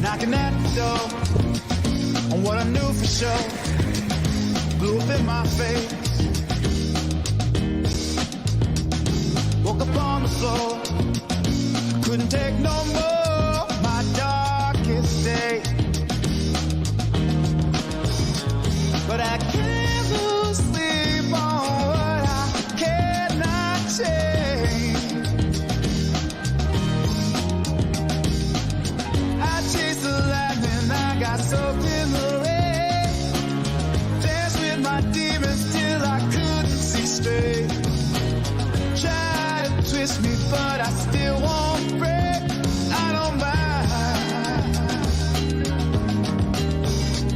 Knocking at the door on what I knew for sure. Blew up in my face. Woke up on the floor. Couldn't take no more. My darkest day. But I can't lose sleep on what I cannot change. I chased the lightning, I got soaked in the rain. Danced with my demons till I couldn't see straight. Try to twist me, but I still won't break. I don't mind.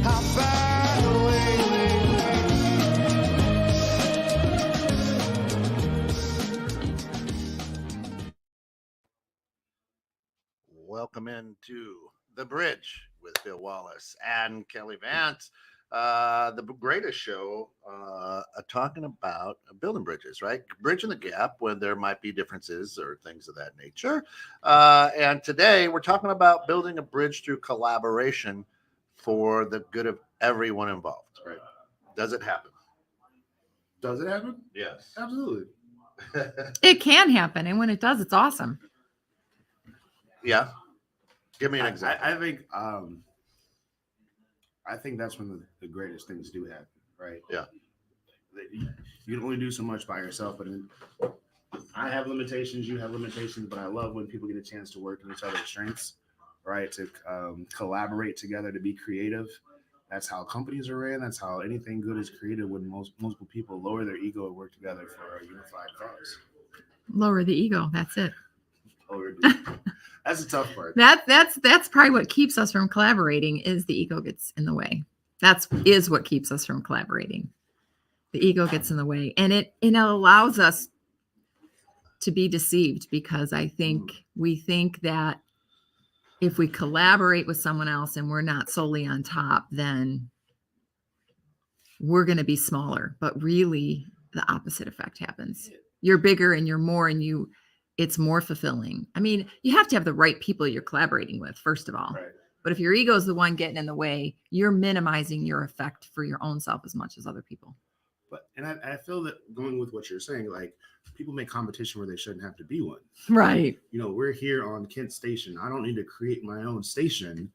I'll find a way. Welcome into The Bridge with Phil Wallace and Kelly Vance. The greatest show talking about building bridges, right? Bridging the gap when there might be differences or things of that nature. And today we're talking about building a bridge through collaboration for the good of everyone involved. Right. Does it happen? Does it happen? Yes. Absolutely. It can happen. And when it does, it's awesome. Yeah. Give me an example. I think that's when the greatest things do happen, right? Yeah. You can only do so much by yourself, but I have limitations, you have limitations, but I love when people get a chance to work on each other's strengths, right? To collaborate together, to be creative. That's how companies are ran. That's how anything good is created, when multiple people lower their ego and work together for a unified cause. Lower the ego. That's it. That's the tough part. That's probably what keeps us from collaborating, is the ego gets in the way. Is what keeps us from collaborating. The ego gets in the way, and it allows us to be deceived, because I think we think that if we collaborate with someone else and we're not solely on top, then we're going to be smaller. But really, the opposite effect happens. You're bigger and you're more, and it's more fulfilling. I mean, you have to have the right people you're collaborating with, first of all. Right. But if your ego is the one getting in the way, you're minimizing your effect for your own self as much as other people. And I feel that, going with what you're saying, like, people make competition where they shouldn't have to be one. Right. You know, we're here on Kent Station. I don't need to create my own station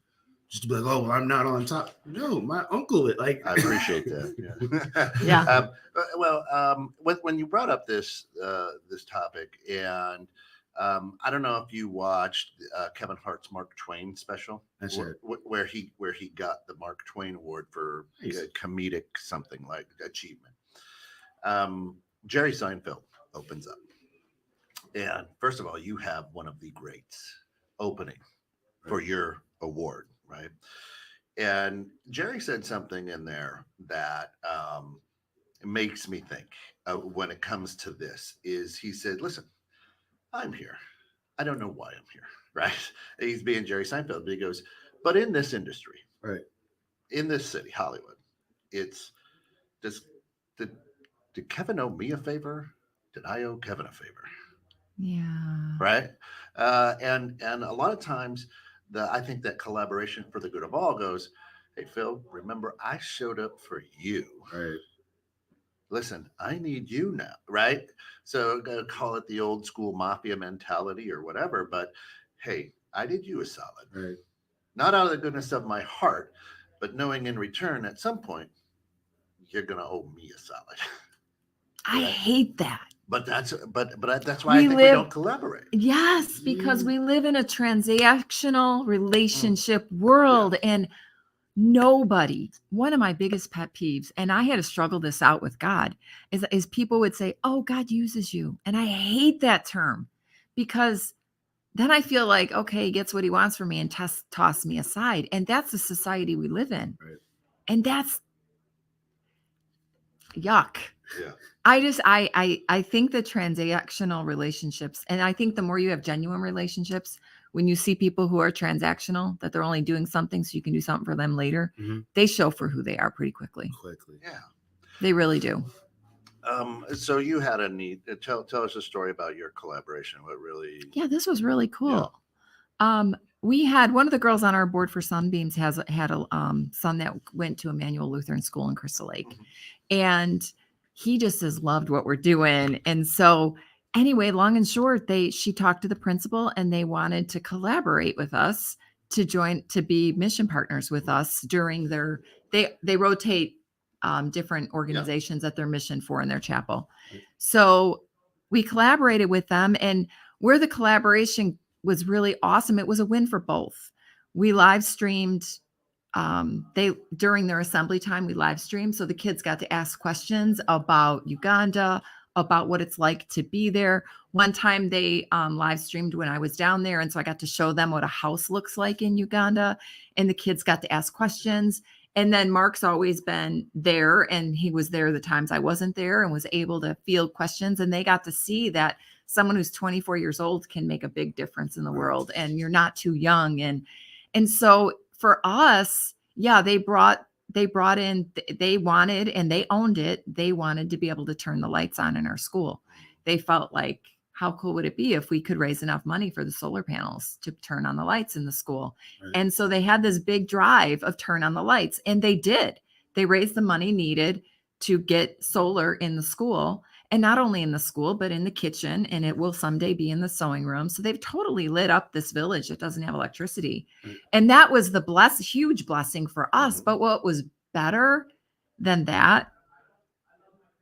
just to be like, oh, well, I'm not on top. No, my uncle, I appreciate that. Yeah. When you brought up this topic, and I don't know if you watched Kevin Hart's Mark Twain special. That's it. Where he got the Mark Twain Award for comedic something like achievement. Jerry Seinfeld opens up, and first of all, you have one of the greats opening for your award, right? And Jerry said something in there that makes me think when it comes to this. Is he said, listen, I'm here. I don't know why I'm here, right? He's being Jerry Seinfeld, but he goes, but in this industry, right, in this city, Hollywood, did Kevin owe me a favor? Did I owe Kevin a favor? Yeah. Right. And a lot of times I think that collaboration for the good of all goes, hey, Phil, remember, I showed up for you. Right. Listen, I need you now. Right. So call it the old school mafia mentality or whatever. But hey, I did you a solid. Right. Not out of the goodness of my heart, but knowing in return at some point, you're going to owe me a solid. I hate that. But that's why I think we don't collaborate. Yes, because we live in a transactional relationship world, and one of my biggest pet peeves, and I had to struggle this out with God, is people would say, oh, God uses you. And I hate that term, because then I feel like, okay, he gets what he wants from me and toss me aside. And that's the society we live in. Right. And that's yuck. Yeah. I think the transactional relationships, and I think the more you have genuine relationships, when you see people who are transactional, that they're only doing something so you can do something for them later, they show for who they are pretty quickly. Yeah. They really do. So you had a neat, tell us a story about your collaboration. What really, Yeah, this was really cool. We had one of the girls on our board for Sunbeams had a son that went to Emmanuel Lutheran School in Crystal Lake, and he just has loved what we're doing. And so, anyway, long and short, she talked to the principal, and they wanted to collaborate with us to be mission partners with us during they rotate different organizations that they're mission for in their chapel. So we collaborated with them, and where the collaboration was really awesome. It was a win for both. We live streamed during their assembly time, we live streamed. So the kids got to ask questions about Uganda, about what it's like to be there. One time they live streamed when I was down there. And so I got to show them what a house looks like in Uganda. And the kids got to ask questions. And then Mark's always been there, and he was there the times I wasn't there and was able to field questions. And they got to see that someone who's 24 years old can make a big difference in the world, and you're not too young. And so for us, yeah, they brought in, they wanted, and they owned it. They wanted to be able to turn the lights on in our school. They felt like, how cool would it be if we could raise enough money for the solar panels to turn on the lights in the school? Right. And so they had this big drive of turn on the lights, and they did. They raised the money needed to get solar in the school, and not only in the school, but in the kitchen, and it will someday be in the sewing room. So they've totally lit up this village that doesn't have electricity. Right. And that was the huge blessing for us. But what was better than that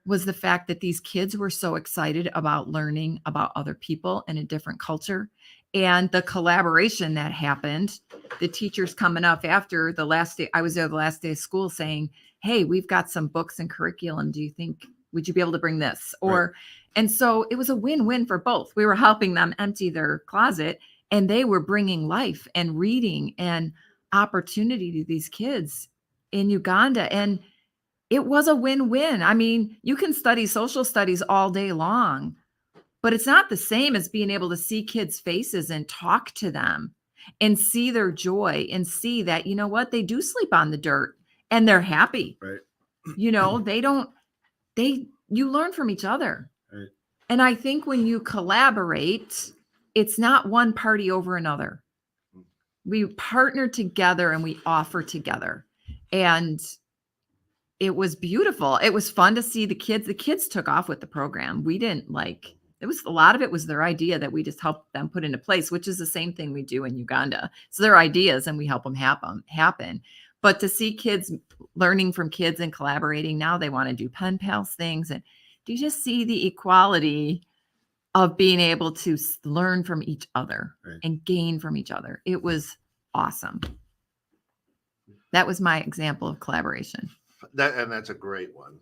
was the fact that these kids were so excited about learning about other people in a different culture, and the collaboration that happened, the teachers coming up after the last day, I was there the last day of school, saying, hey, we've got some books and curriculum. Would you be able to bring this? Or, right. And so it was a win-win for both. We were helping them empty their closet, and they were bringing life and reading and opportunity to these kids in Uganda. And it was a win-win. I mean, you can study social studies all day long, but it's not the same as being able to see kids' faces and talk to them and see their joy and see that, you know what, they do sleep on the dirt and they're happy. Right. You know, you learn from each other. Right. And I think when you collaborate, it's not one party over another. We partner together and we offer together. And it was beautiful. It was fun to see the kids. The kids took off with the program. We didn't it was a lot of it was their idea that we just helped them put into place, which is the same thing we do in Uganda. So their ideas and we help them happen. But to see kids learning from kids and collaborating, now they want to do pen pals things. And do you just see the equality of being able to learn from each other, right, and gain from each other? It was awesome. That was my example of collaboration. That's a great one.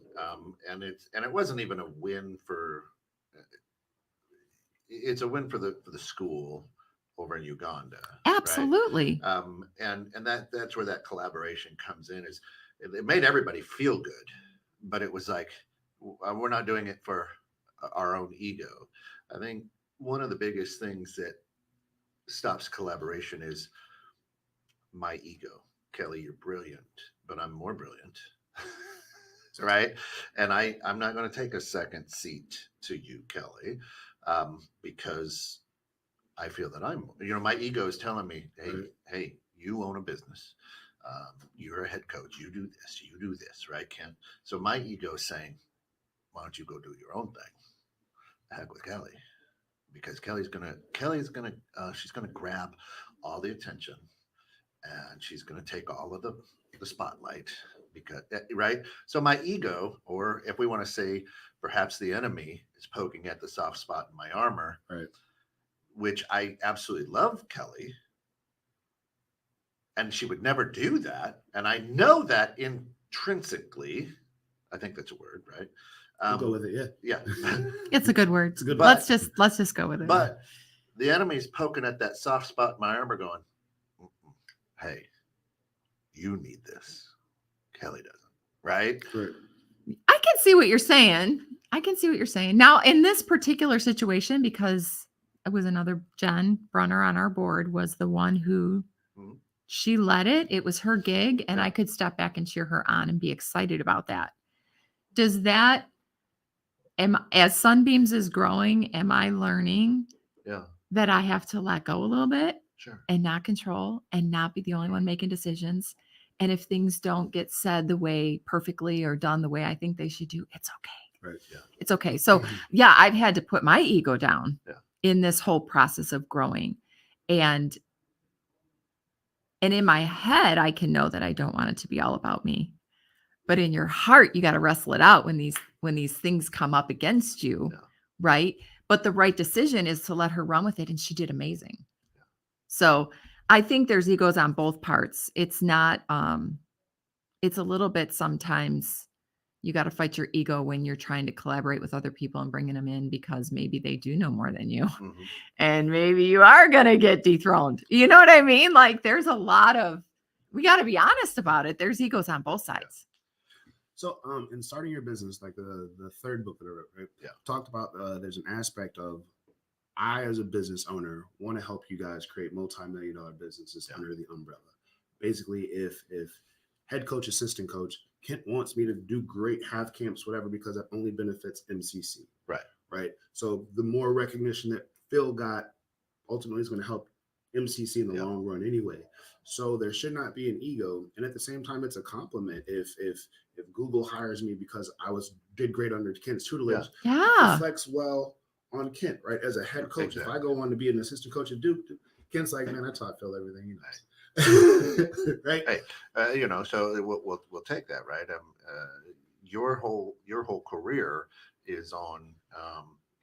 And it wasn't even a win for, it's a win for the school over in Uganda. Absolutely. Right? And that's where that collaboration comes in. Is it made everybody feel good, but it was like, we're not doing it for our own ego. I think one of the biggest things that stops collaboration is my ego. Kelly, you're brilliant, but I'm more brilliant. Right. And I'm not going to take a second seat to you, Kelly, because I feel that my ego is telling me, hey, you own a business. You're a head coach. You do this, right, Ken? So my ego is saying, why don't you go do your own thing? The heck with Kelly, because she's gonna grab all the attention, and she's gonna take all of the spotlight, because right. So my ego, or if we want to say perhaps the enemy, is poking at the soft spot in my armor, right? Which I absolutely love Kelly, and she would never do that, and I know that intrinsically. I think that's a word, right? We'll go with it. Yeah. It's a good word. It's a good word. Let's just go with it. But the enemy's poking at that soft spot in my armor, going, hey, you need this. Kelly doesn't, right? I can see what you're saying. Now, in this particular situation, because it was another Jen Brunner on our board was the one who she led it. It was her gig, and I could step back and cheer her on and be excited about that. Does that as Sunbeams is growing, am I learning Yeah, that I have to let go a little bit sure. and not control and not be the only one making decisions? And if things don't get said the way perfectly or done the way I think they should do, it's okay. Right. Yeah. It's okay. So yeah, I've had to put my ego down Yeah. in this whole process of growing. And in my head, I can know that I don't want it to be all about me. But in your heart, you got to wrestle it out when these things come up against you, Yeah. right? But the right decision is to let her run with it, and she did amazing. So I think there's egos on both parts. It's not it's a little bit sometimes you got to fight your ego when you're trying to collaborate with other people and bringing them in because maybe they do know more than you. Mhm. And maybe you are going to get dethroned. You know what I mean? Like there's a lot of, we got to be honest about it. There's egos on both sides. So, in starting your business, like the third book that I wrote, right, Yeah. talked about there's an aspect of I, as a business owner, want to help you guys create multi-million-dollar businesses under the umbrella. Basically, if head coach, assistant coach, Kent wants me to do great, have camps, whatever, because that only benefits MCC. Right. Right. So the more recognition that Phil got ultimately is going to help MCC in the Yeah. long run anyway. So there should not be an ego, and at the same time, it's a compliment if Google hires me because I did great under Kent's tutelage. Yeah. Reflects well on Kent, right? As a head coach, Exactly. if I go on to be an assistant coach at Duke, Kent's like, man, I taught Phil everything he knows. Right? Hey, so we'll take that, right? Your whole career is on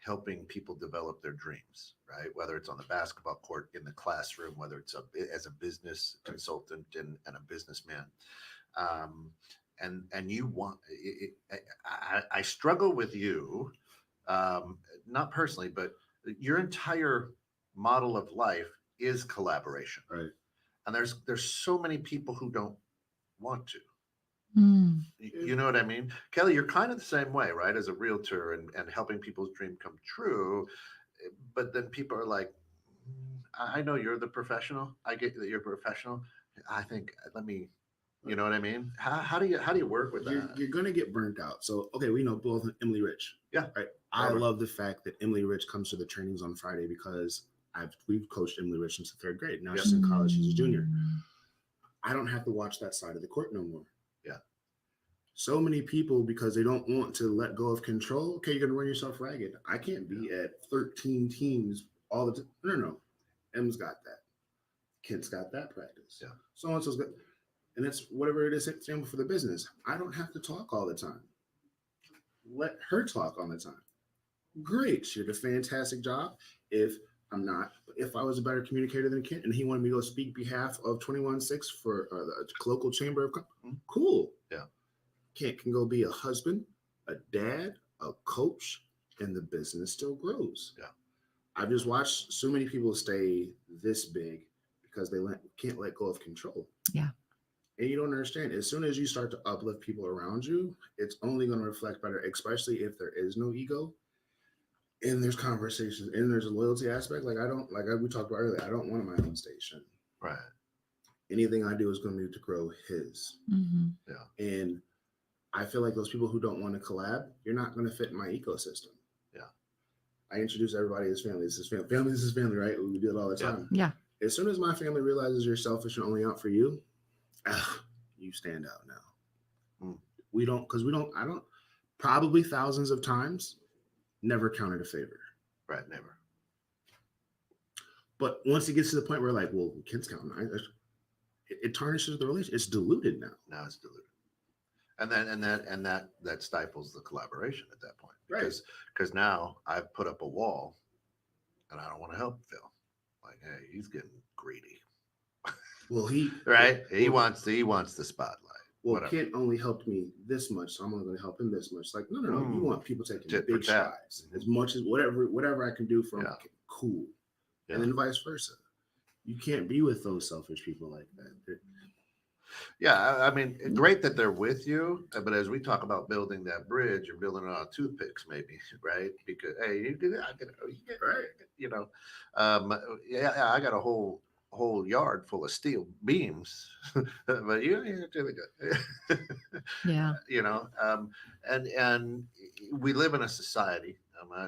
helping people develop their dreams, right? Whether it's on the basketball court, in the classroom, whether it's as a business consultant and a businessman, and you want. I struggle with you, not personally, but your entire model of life is collaboration, Right. and there's so many people who don't want to. Mm. You know what I mean? Kelly, you're kind of the same way, right? As a realtor and helping people's dream come true. But then people are like, I know you're the professional. I get that you're a professional. I think you know what I mean? How do you work with that? You're going to get burnt out. So, okay, we know both Emily Rich. Yeah. Right. I Right. love the fact that Emily Rich comes to the trainings on Friday because we've coached Emily Rich since the third grade. Now she's in college. She's a junior. I don't have to watch that side of the court no more. Yeah. So many people, because they don't want to let go of control. Okay, you're going to run yourself ragged. I can't be at 13 teams all the time. No. M's got that. Kent's got that practice. Yeah. So and so's good. And it's whatever it is for the business. I don't have to talk all the time. Let her talk all the time. Great. She did a fantastic job. If I was a better communicator than Kent and he wanted me to go speak behalf of 21-6 for the local chamber of cool. Yeah. Kent can go be a husband, a dad, a coach, and the business still grows. Yeah. I've just watched so many people stay this big because they can't let go of control. Yeah. And you don't understand. As soon as you start to uplift people around you, it's only going to reflect better, especially if there is no ego. And there's conversations, and there's a loyalty aspect. Like we talked about earlier, I don't want my own station. Right. Anything I do is going to need to grow his. Mm-hmm. Yeah. And I feel like those people who don't want to collab, you're not going to fit in my ecosystem. Yeah. I introduce everybody as family. This is family. Family, this is family, right? We do it all the time. Yeah. As soon as my family realizes you're selfish and only out for you, you stand out now. I don't, probably thousands of times, never counted a favor. Right, never. But once it gets to the point where like, well, kids counting, it tarnishes the relationship. It's diluted now. Now it's diluted. And that stifles the collaboration at that point. Right. Because now I've put up a wall and I don't want to help Phil. Like, hey, he's getting greedy. Well, he wants the spotlight. Well, Whatever. Kent only helped me this much, so I'm only going to help him this much. Like, no. You want people taking Tit big for tat. strides as much as whatever I can do for him. Yeah. Cool. Yeah. And then vice versa. You can't be with those selfish people like that. Yeah, I mean, great that they're with you, but as we talk about building that bridge, you're building it on toothpicks, maybe, right? Because hey, you get Right. You know, I got a whole yard full of steel beams, but you're really good. Yeah. You know, and we live in a society.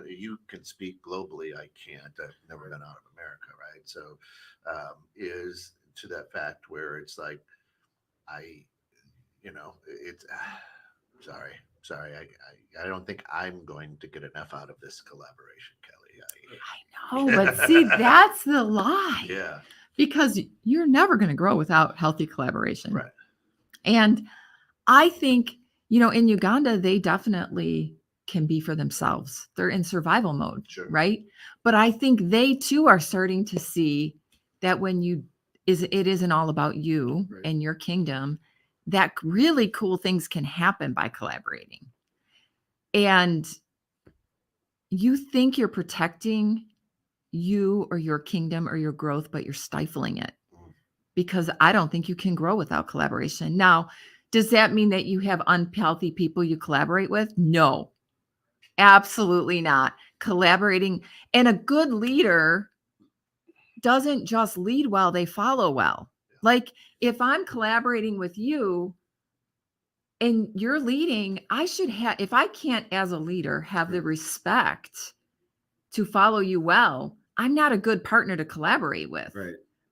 You can speak globally. I can't. I've never been out of America, right? So, is to that fact where it's like, I, it's sorry, sorry. I don't think I'm going to get enough out of this collaboration, Kelly. I know, but see, that's the lie. Yeah. Because you're never going to grow without healthy collaboration. Right. And I think, in Uganda, they definitely can be for themselves. They're in survival mode, Sure. right? But I think they too are starting to see that when it isn't all about you Right. and your kingdom, that really cool things can happen by collaborating. And you think you're protecting you or your kingdom or your growth, but you're stifling it, because I don't think you can grow without collaboration. Now, does that mean that you have unhealthy people you collaborate with? No, absolutely not. Collaborating, and a good leader doesn't just lead well, they follow well. Like if I'm collaborating with you and you're leading, I should have, if I can't as a leader have the respect to follow you well, I'm not a good partner to collaborate with.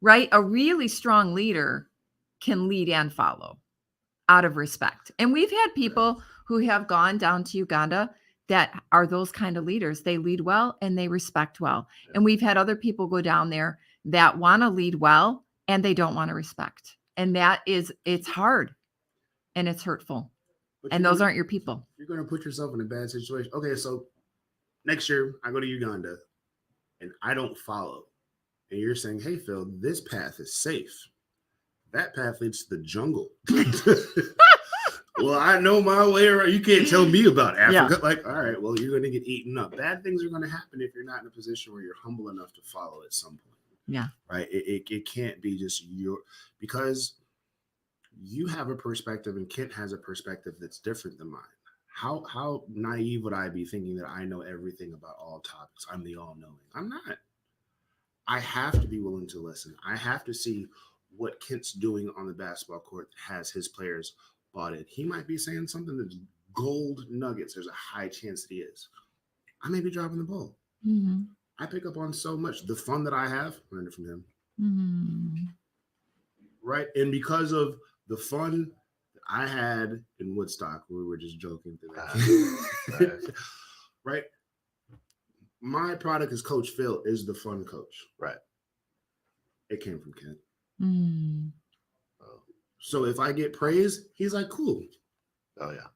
Right? A really strong leader can lead and follow out of respect. And we've had people who have gone down to Uganda that are those kind of leaders. They lead well and they respect well. And we've had other people go down there that want to lead well and they don't want to respect. And it's hard and it's hurtful. But and those aren't your people. You're going to put yourself in a bad situation. Okay, so next year I go to Uganda and I don't follow. And you're saying, hey, Phil, this path is safe. That path leads to the jungle. Well, I know my way around. You can't tell me about Africa. Yeah. Like, all right, well, you're going to get eaten up. Bad things are going to happen if you're not in a position where you're humble enough to follow at some point. Yeah. Right? It can't be just because you have a perspective and Kent has a perspective that's different than mine. How naive would I be thinking that I know everything about all topics? I'm the all-knowing. I'm not. I have to be willing to listen. I have to see what Kent's doing on the basketball court has his players bought in. He might be saying something that's gold nuggets. There's a high chance that he is. I may be dropping the ball. Mm-hmm. I pick up on so much. The fun that I have, learned it from him. Mm-hmm. Right? And because of the fun that I had in Woodstock, we were just joking through that. Right? My product as Coach Phil is the fun coach. Right. It came from Kent. Mm. So if I get praise, he's like, cool. Oh, yeah.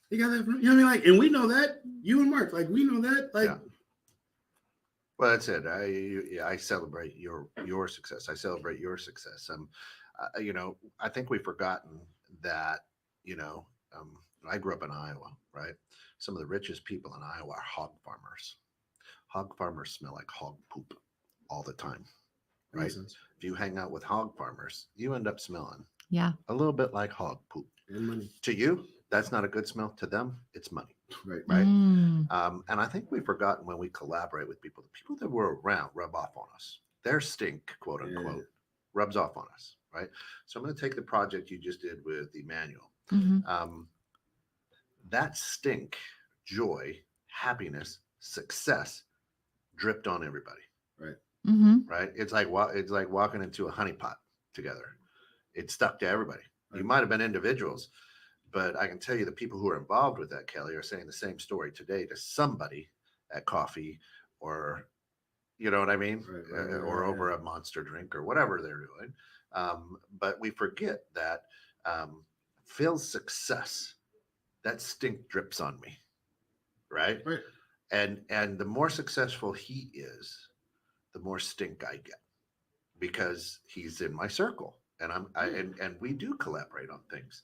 You got that from, you know what I mean? Like, and we know that. You and Mark, like, we know that. Like, yeah. Well, that's it. I celebrate your success. I celebrate your success. I think we've forgotten that, I grew up in Iowa, right? Some of the richest people in Iowa are hog farmers. Hog farmers smell like hog poop all the time, right? If you hang out with hog farmers, you end up smelling a little bit like hog poop. And money. To you, that's not a good smell. To them, it's money. Right. And I think we've forgotten when we collaborate with people, the people that we're around rub off on us. Their stink, quote unquote, rubs off on us, right? So I'm going to take the project you just did with Emmanuel. Mm-hmm. That stink, joy, happiness, success dripped on everybody. Right. Mm-hmm. Right. It's like walking into a honeypot together. It stuck to everybody. Right. You might have been individuals, but I can tell you the people who are involved with that, Kelly, are saying the same story today to somebody at coffee or, you know what I mean? Right, or over a monster drink or whatever they're doing. But we forget that Phil's success, that stink drips on me. Right. And the more successful he is, the more stink I get because he's in my circle and and we do collaborate on things.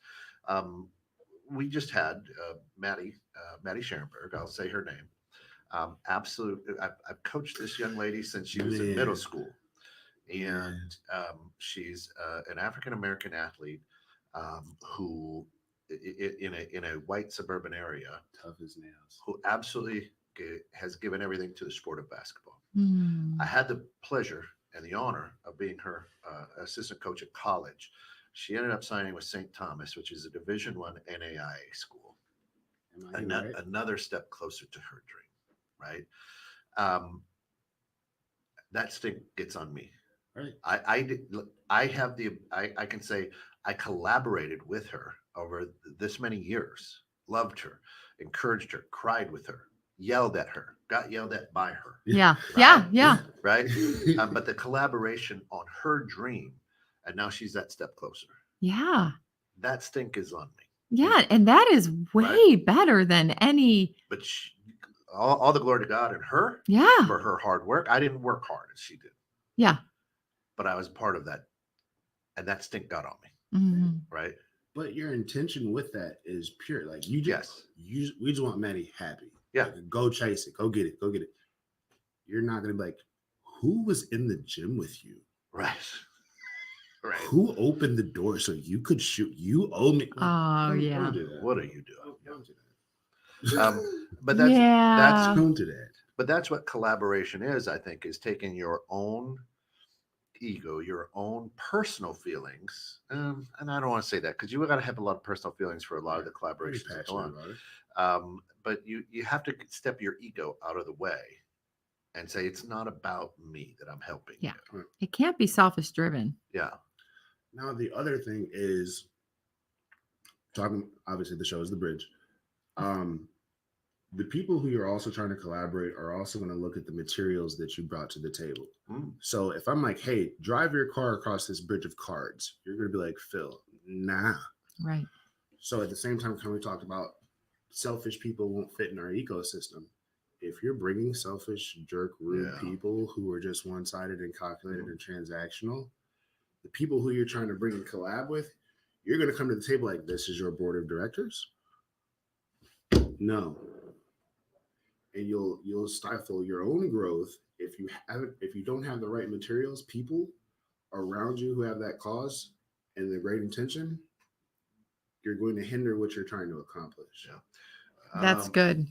We just had Maddie Scherenberg. I'll say her name. Absolutely. I've coached this young lady since she was in middle school, and she's an African-American athlete who in a white suburban area, tough as nails, who absolutely has given everything to the sport of basketball. Mm. I had the pleasure and the honor of being her assistant coach at college. She ended up signing with St. Thomas, which is a Division I NAIA school. Am I right? Another step closer to her dream, right? Um, that stink gets on me. Right. I have I can say I collaborated with her over this many years, loved her, encouraged her, cried with her, yelled at her, got yelled at by her, Yeah. right? Yeah. Right? But the collaboration on her dream, and now she's that step closer. Yeah. That stink is on me. Yeah. And that is way Right. better than any. But all the glory to God and her Yeah. for her hard work. I didn't work hard as she did, Yeah. but I was part of that, and that stink got on me. Mhm. Right? But your intention with that is pure. Like you just, Yes. we just want Maddie happy. Yeah. Like, go chase it. Go get it. Go get it. You're not gonna be like, who was in the gym with you? Right. Right. Who opened the door so you could shoot? You owe me. Oh, yeah. Don't do that. What are you doing? Don't do that. But that's Yeah. Don't do that. but that's what collaboration is. I think is taking your own ego, your own personal feelings, and I don't want to say that because you got to have a lot of personal feelings for a lot of the Pretty collaborations that go passionate on. about it. But you have to step your ego out of the way and say it's not about me that I'm helping. Yeah. you. It can't be selfish driven. Yeah. Now the other thing is talking. Obviously, the show is the bridge. The people who you're also trying to collaborate are also going to look at the materials that you brought to the table. Mm. So if I'm like, hey, drive your car across this bridge of cards, you're going to be like, Phil, nah. Right. So at the same time, when we talked about selfish people won't fit in our ecosystem, if you're bringing selfish, jerk, rude Yeah. people who are just one-sided and calculated and transactional, the people who you're trying to bring and collab with, you're going to come to the table like, this is your board of directors? No. And you'll stifle your own growth if you don't have the right materials, people around you who have that cause and the great intention, you're going to hinder what you're trying to accomplish. Yeah. That's good.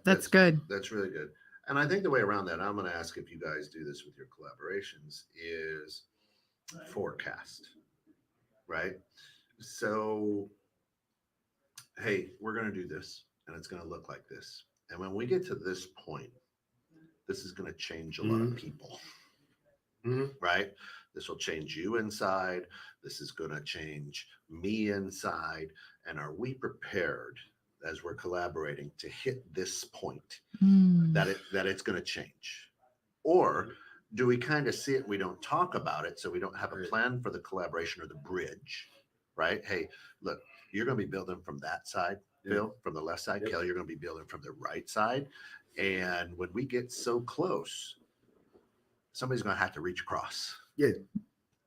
That's good. That's really good. And I think the way around that, I'm going to ask if you guys do this with your collaborations, is forecast, right? So, hey, we're going to do this and it's going to look like this. And when we get to this point, this is going to change a lot of people, right? This will change you inside. This is going to change me inside. And are we prepared as we're collaborating to hit this point that it's going to change? Or do we kind of see it? We don't talk about it. So we don't have a plan for the collaboration or the bridge, right? Hey, look, you're going to be building from that side, Phil, from the left side. Kelly, you're going to be building from the right side. And when we get so close, somebody's going to have to reach across. Yeah.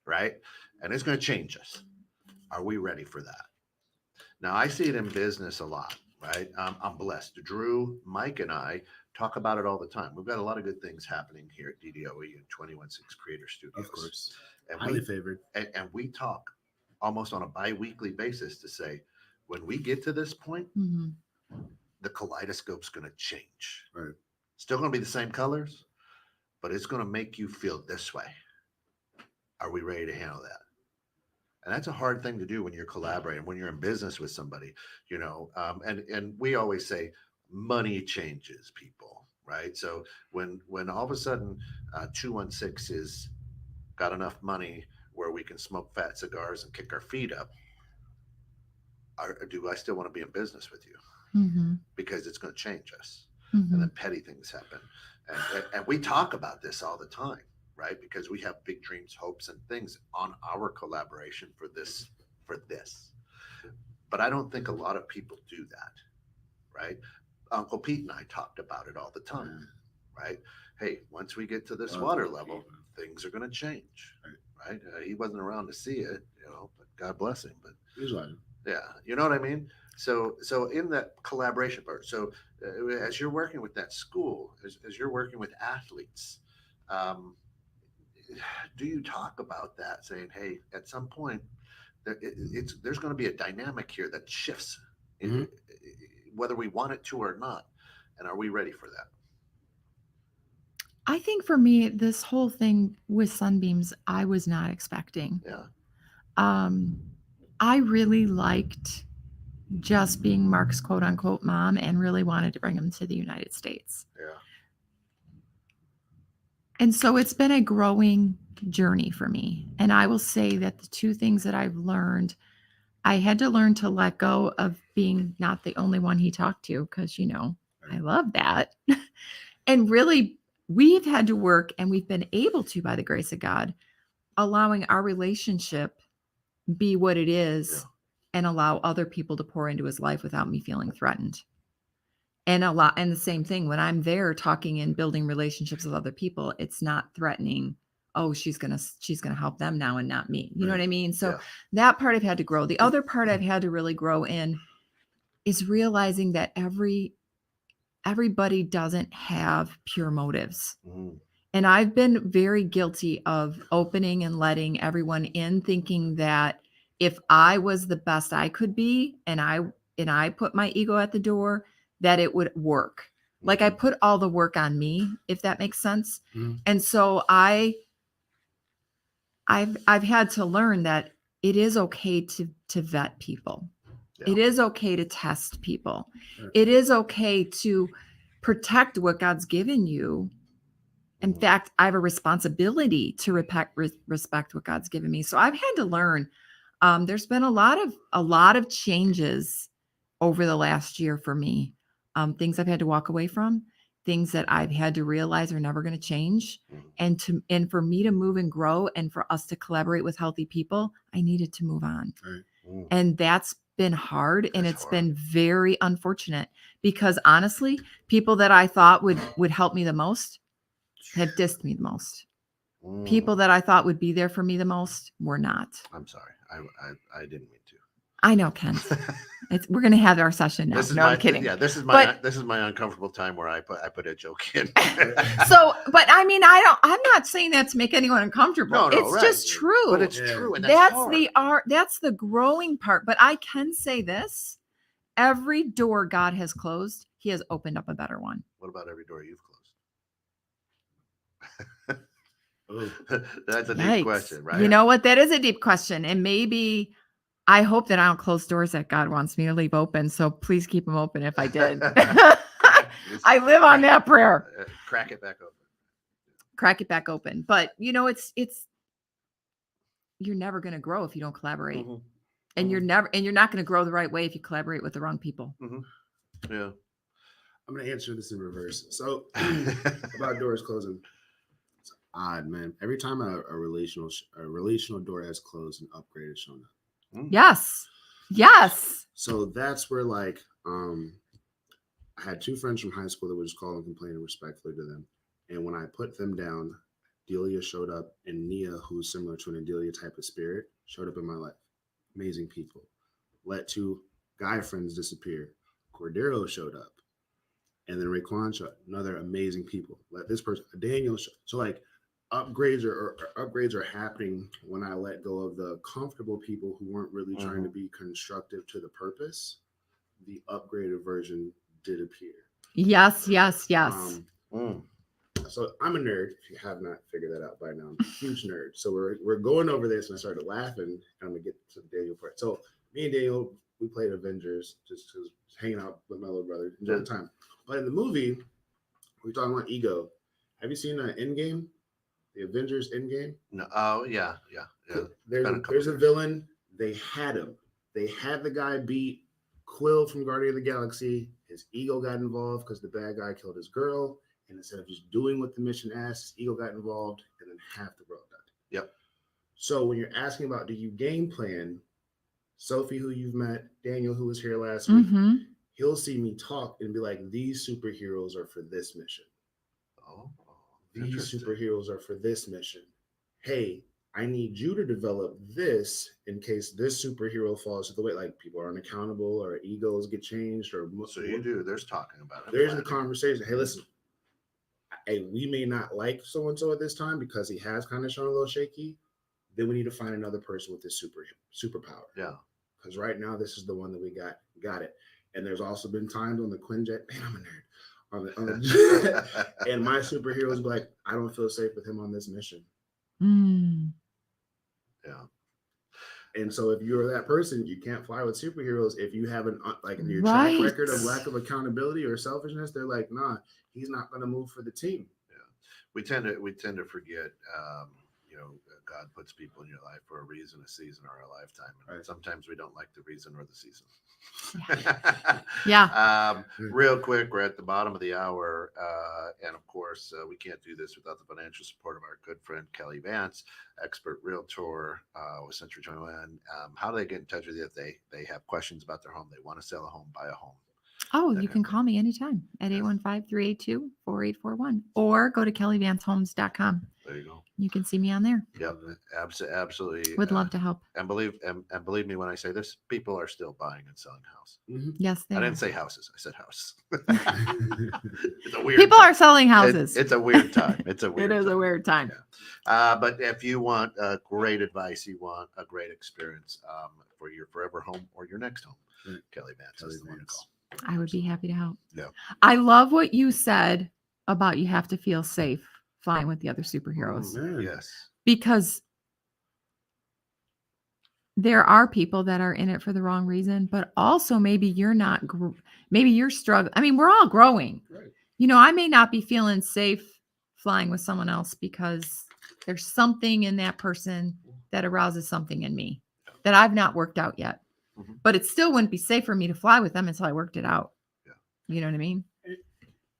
Right. And it's going to change us. Are we ready for that? Now, I see it in business a lot, right? I'm blessed. Drew, Mike, and I talk about it all the time. We've got a lot of good things happening here at DDOE and 216 Creator Studios. Of course. And highly favored. And we talk almost on a bi-weekly basis to say, when we get to this point, the kaleidoscope's going to change. Right. Still going to be the same colors, but it's going to make you feel this way. Are we ready to handle that? And that's a hard thing to do when you're collaborating, when you're in business with somebody, you know, and we always say money changes people, right? So when all of a sudden 216 is got enough money where we can smoke fat cigars and kick our feet up, do I still want to be in business with you? Because it's going to change us. And then petty things happen. And we talk about this all the time, right? Because we have big dreams, hopes, and things on our collaboration for this. But I don't think a lot of people do that, right? Uncle Pete and I talked about it all the time, right? Hey, once we get to this water level, things are going to change, right? He wasn't around to see it, you know, but God bless him. But He's like, yeah, you know what I mean? So in that collaboration part, so as you're working with that school, as you're working with athletes, do you talk about that, saying, hey, at some point, there's going to be a dynamic here that shifts, whether we want it to or not, and are we ready for that? I think for me, this whole thing with Sunbeams, I was not expecting. Yeah. I really liked just being Mark's quote unquote mom and really wanted to bring him to the United States. Yeah. And so it's been a growing journey for me. And I will say that the two things that I've learned, I had to learn to let go of being not the only one he talked to, because, I love that. And really, we've had to work, and we've been able to, by the grace of God, allowing our relationship be what it is and allow other people to pour into his life without me feeling threatened. And the same thing when I'm there talking and building relationships with other people, it's not threatening. Oh, she's gonna help them now and not me. You know what I mean? So that part I've had to grow. The other part I've had to really grow in is realizing that everybody doesn't have pure motives. Mm. And I've been very guilty of opening and letting everyone in, thinking that if I was the best I could be and I put my ego at the door, that it would work. Like I put all the work on me, if that makes sense. Mhm. And so I've had to learn that it is okay to vet people. Yeah. It is okay to test people. Sure. It is okay to protect what God's given you. In fact, I have a responsibility to respect what God's given me. So I've had to learn. There's been a lot of changes over the last year for me. Things I've had to walk away from, things that I've had to realize are never going to change. And for me to move and grow, and for us to collaborate with healthy people, I needed to move on. Right. And that's been hard, and it's been very unfortunate, because honestly, people that I thought would help me the most have dissed me the most. People that I thought would be there for me the most were not. I'm sorry. I didn't mean to. I know, Kent. We're going to have our session now. I'm kidding. Yeah, this is my uncomfortable time where I put a joke in. So, but I mean, I'm not saying that to make anyone uncomfortable. No, it's right. just true. But it's true, and that's hard. the art. That's the growing part. But I can say this: every door God has closed, He has opened up a better one. What about every door you've closed? Oh. That's a Yikes. deep question, right? You know what? That is a deep question. And maybe I hope that I don't close doors that God wants me to leave open. So please keep them open if I did. I live on that prayer. Crack it back open. Crack it back open. But it's you're never going to grow if you don't collaborate. Mm-hmm. And you're not going to grow the right way if you collaborate with the wrong people. Mm-hmm. Yeah. I'm going to answer this in reverse. So about doors closing. It's odd, man. Every time a relational door has closed, an upgrade is shown up. Yes. So that's where I had two friends from high school that would just call and complain respectfully to them. And when I put them down, Delia showed up, and Nia, who's similar to an Adelia type of spirit, showed up in my life. Amazing people. Let two guy friends disappear. Cordero showed up. And then Raekwon showed up. Another amazing people. Let this person, Daniel showed up. So upgrades are happening when I let go of the comfortable people who weren't really trying to be constructive to the purpose. The upgraded version did appear. Yes. So I'm a nerd. If you have not figured that out by now, I'm a huge nerd. So we're going over this, and I started laughing. And I'm gonna get to the Daniel part. So me and Daniel, we played Avengers, just hanging out with my little brother, enjoying the time. But in the movie, we're talking about ego. Have you seen Endgame? The Avengers Endgame? No. Oh yeah. There's a villain. They had him. They had the guy beat Quill from Guardian of the Galaxy. His ego got involved because the bad guy killed his girl. And instead of just doing what the mission asked, his ego got involved, and then half the world died. Yep. So when you're asking about, do you game plan, Sophie, who you've met, Daniel, who was here last week, he'll see me talk and be like, these superheroes are for this mission. Oh, these superheroes are for this mission. Hey, I need you to develop this in case this superhero falls to the way. Like people are unaccountable, or egos get changed, or so you do. There's talking about it. There's the conversation. Hey, listen. Hey, we may not like so and so at this time because he has kind of shown a little shaky. Then we need to find another person with this superpower. Yeah. Because right now this is the one that we got. Got it. And there's also been times on the Quinjet. Man, I'm a nerd. On the and my superheroes be like, I don't feel safe with him on this mission. Yeah. And so if you're that person, you can't fly with superheroes. If you have your Right. track record of lack of accountability or selfishness, they're like, nah, he's not going to move for the team. We tend to forget, God puts people in your life for a reason, a season, or a lifetime. And Right. sometimes we don't like the reason or the season. Yeah. Real quick, we're at the bottom of the hour. And of course, we can't do this without the financial support of our good friend, Kelly Vance, expert realtor with Century 21. How do they get in touch with you if they have questions about their home? They want to sell a home, buy a home. Oh, you can call me anytime at 815-382-4841 or go to kellyvancehomes.com. There you go. You can see me on there. Yep, absolutely. Would love to help. And believe me when I say this, people are still buying and selling houses. Mm-hmm. Yes, they I are. didn't say houses. I said house. It's a weird People time. are selling houses. It's a weird time. It is a weird time. Yeah. But if you want great advice, you want a great experience for your forever home or your next home, Kelly Vance is the one to call. I would be happy to help. Yeah. I love what you said about you have to feel safe flying with the other superheroes. Yes. Because there are people that are in it for the wrong reason, but also maybe you're not, maybe you're struggling. I mean, we're all growing. Right. I may not be feeling safe flying with someone else because there's something in that person that arouses something in me that I've not worked out yet. Mm-hmm. But it still wouldn't be safe for me to fly with them until I worked it out. Yeah. You know what I mean?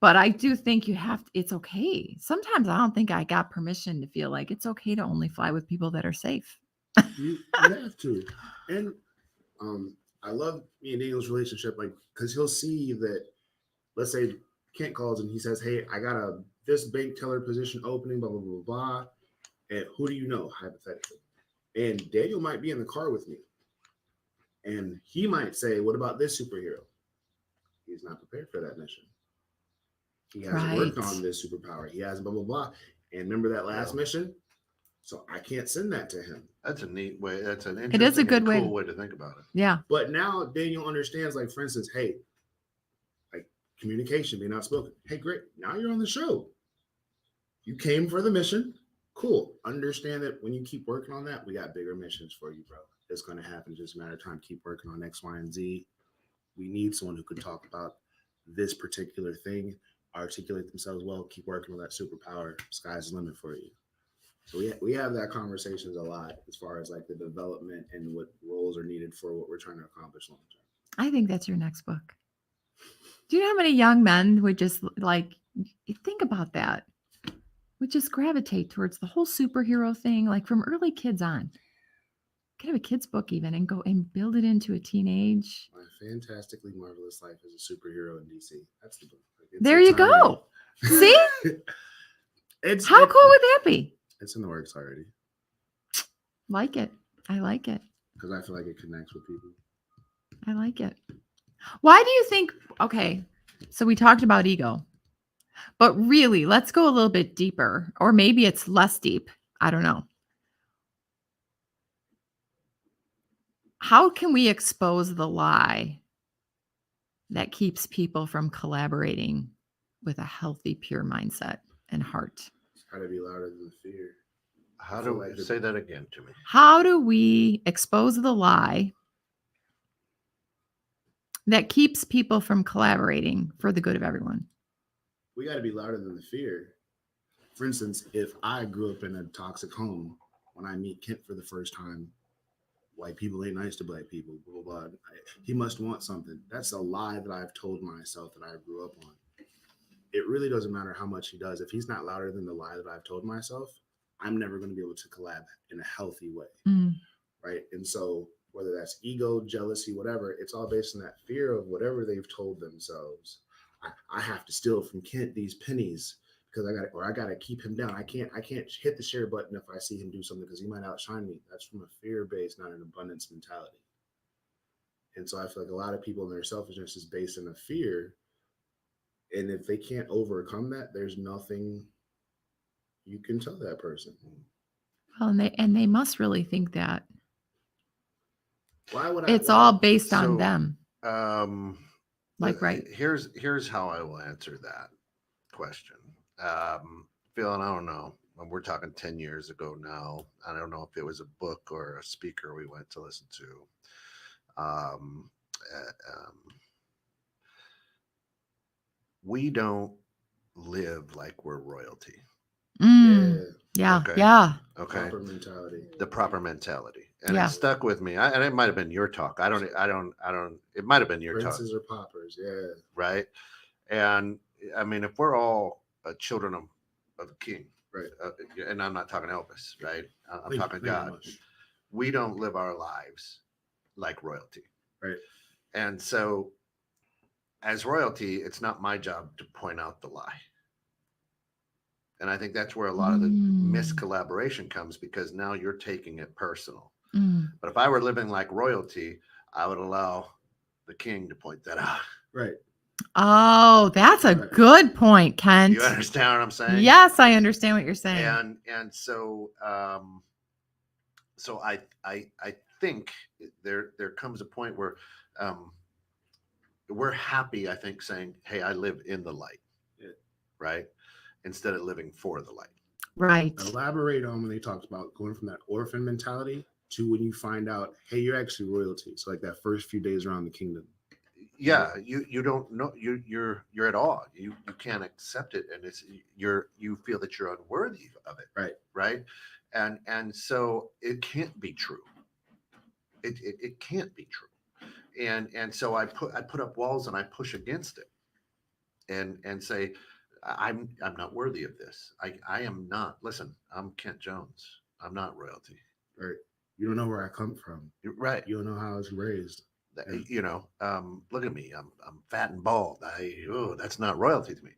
But I do think it's okay. Sometimes I don't think I got permission to feel like it's okay to only fly with people that are safe. You have to. And I love me and Daniel's relationship, because he'll see that, let's say Kent calls and he says, hey, I got this bank teller position opening, blah, blah, blah, blah. And who do you know, hypothetically? And Daniel might be in the car with me. And he might say, what about this superhero? He's not prepared for that mission. He hasn't worked on this superpower. He hasn't blah, blah, blah. And remember that last mission? So I can't send that to him. That's a neat way. That's an It is a good cool way to think about it. Yeah. But now Daniel understands, for instance, hey, communication being outspoken. Hey, great. Now you're on the show. You came for the mission. Cool. Understand that when you keep working on that, we got bigger missions for you, bro. It's going to happen. Just a matter of time. Keep working on X, Y, and Z. We need someone who can talk about this particular thing, articulate themselves well, keep working on that superpower. Sky's the limit for you. So we have that conversations a lot as far as the development and what roles are needed for what we're trying to accomplish long term. I think that's your next book. Do you know how many young men would just think about that? Would just gravitate towards the whole superhero thing, from early kids on. Could have a kid's book even and go and build it into a teenage. My Fantastically Marvelous Life as a Superhero in DC. That's the book. There you go. See? How cool would that be? It's in the works already. Like it. I like it. Because I feel like it connects with people. I like it. Why do you think, okay, so we talked about ego, but really, let's go a little bit deeper, or maybe it's less deep. I don't know. How can we expose the lie that keeps people from collaborating with a healthy, pure mindset and heart? It's got to be louder than fear. How do we say that again to me? How do we expose the lie that keeps people from collaborating for the good of everyone? We got to be louder than the fear. For instance, if I grew up in a toxic home, when I meet Kent for the first time, white people ain't nice to black people, blah, blah, blah. He must want something. That's a lie that I've told myself that I grew up on. It really doesn't matter how much he does. If he's not louder than the lie that I've told myself, I'm never going to be able to collab in a healthy way. Right? And so whether that's ego, jealousy, whatever, it's all based on that fear of whatever they've told themselves. I have to steal from Kent these pennies because I got to keep him down. I can't hit the share button if I see him do something because he might outshine me. That's from a fear base, not an abundance mentality. And so I feel like a lot of people in their selfishness is based in a fear. And if they can't overcome that, there's nothing you can tell that person. Well, and they must really think that. Why would it's all based on them. Right. Here's how I will answer that question. Phil, and I don't know when we're talking 10 years ago now, I don't know if it was a book or a speaker we went to listen to. We don't live like we're royalty. Yeah. Okay. Yeah. Okay. Proper mentality. The proper mentality. And Yeah. it stuck with me. And it might have been your talk. I don't, it might have been your Princes talk. or paupers. Yeah. Right. And I mean, if we're all children of the king, Right. And I'm not talking Elvis, right? I'm Thank talking you very God. much. We don't live our lives like royalty. Right. And so as royalty, it's not my job to point out the lie. And I think that's where a lot of the miscollaboration comes, because now you're taking it personal. But if I were living like royalty, I would allow the king to point that out. Right. Oh, that's a good point, Kent. You understand what I'm saying? Yes, I understand what you're saying. And so so I think there comes a point where we're happy, I think, saying, hey, I live in the light. Yeah. Right? Instead of living for the light. Right. Elaborate on when they talked about going from that orphan mentality to when you find out, hey, you're actually royalty. So like that first few days around the kingdom. Yeah, you don't know, you're at awe. You can't accept it, and you feel that you're unworthy of it. Right. And so it can't be true. It can't be true. And so I put up walls and I push against it and say, I'm not worthy of this. I am not. Listen, I'm Kent Jones. I'm not royalty. Right. You don't know where I come from. You're right. You don't know how I was raised. You know, look at me. I'm fat and bald. That's not royalty to me.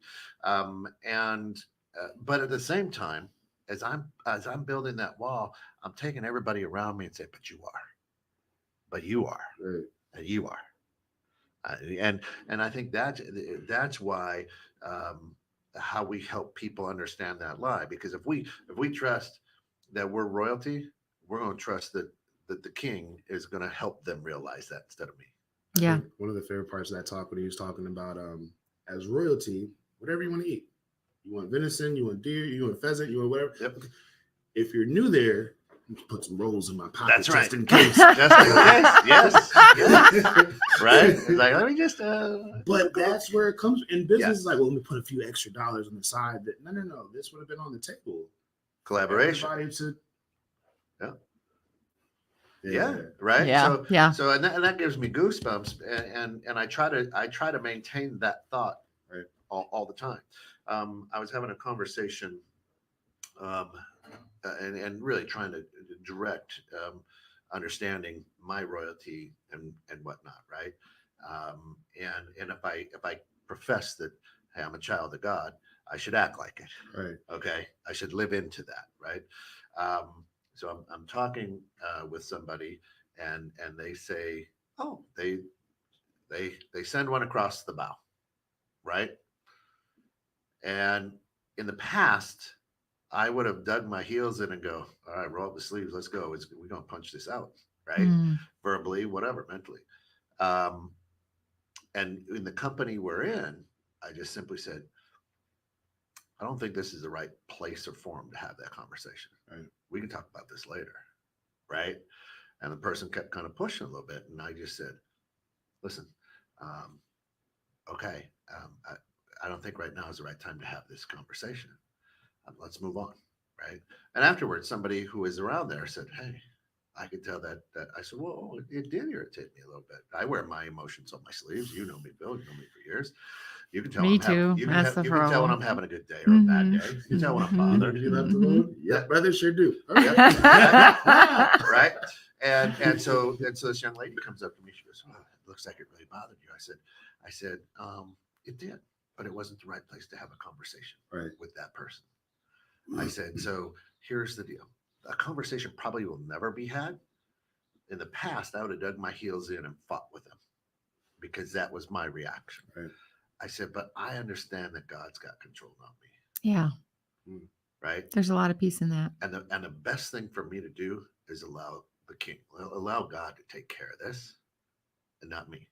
But at the same time, as I'm building that wall, I'm taking everybody around me and say, but you are, Right. and you are. And I think that's why how we help people understand that lie, because if we trust that we're royalty, we're going to trust that the king is going to help them realize that instead of me. Yeah. One of the favorite parts of that talk when he was talking about as royalty, whatever you want to eat. You want venison, you want deer, you want pheasant, you want whatever. Yep. If you're new there, you can put some rolls in my pocket. That's right. Just in case. Just in case. Yes. Right. It's like, let me just. But that's where it comes in business. Yeah. Is like, well, let me put a few extra dollars on the side. That no. This would have been on the table. Collaboration. Everybody Yeah. Yeah. Right. Yeah. So Yeah. So and that gives me goosebumps, and I try to maintain that thought right all the time. I was having a conversation, and really trying to direct understanding my royalty and whatnot. Right. And if I profess that, hey, I'm a child of God, I should act like it. Right. Okay. I should live into that. Right. So I'm talking with somebody, and they say, oh, they send one across the bow, right? And in the past, I would have dug my heels in and go, all right, roll up the sleeves, let's go. We're gonna punch this out, right? Verbally, whatever, mentally. And in the company we're in, I just simply said, I don't think this is the right place or forum to have that conversation. Right. We can talk about this later. Right. And the person kept kind of pushing a little bit. And I just said, listen, okay. I don't think right now is the right time to have this conversation. Let's move on. Right. And afterwards, somebody who was around there said, hey, I could tell that I said, well, it did irritate me a little bit. I wear my emotions on my sleeves. You know me, Bill. You know me for years. You can tell. Me too. You can tell when I'm having a good day or a bad day. You can tell when I'm bothered. You left the road? Yeah, brother, sure do. Okay. Right. And so this young lady comes up to me. She goes, oh, it looks like it really bothered you. I said, it did, but it wasn't the right place to have a conversation with that person. I said, so here's the deal. A conversation probably will never be had. In the past, I would have dug my heels in and fought with them because that was my reaction. Right. I said, but I understand that God's got control, not me. Yeah. Right. There's a lot of peace in that. And the best thing for me to do is allow the king, allow God to take care of this and not me.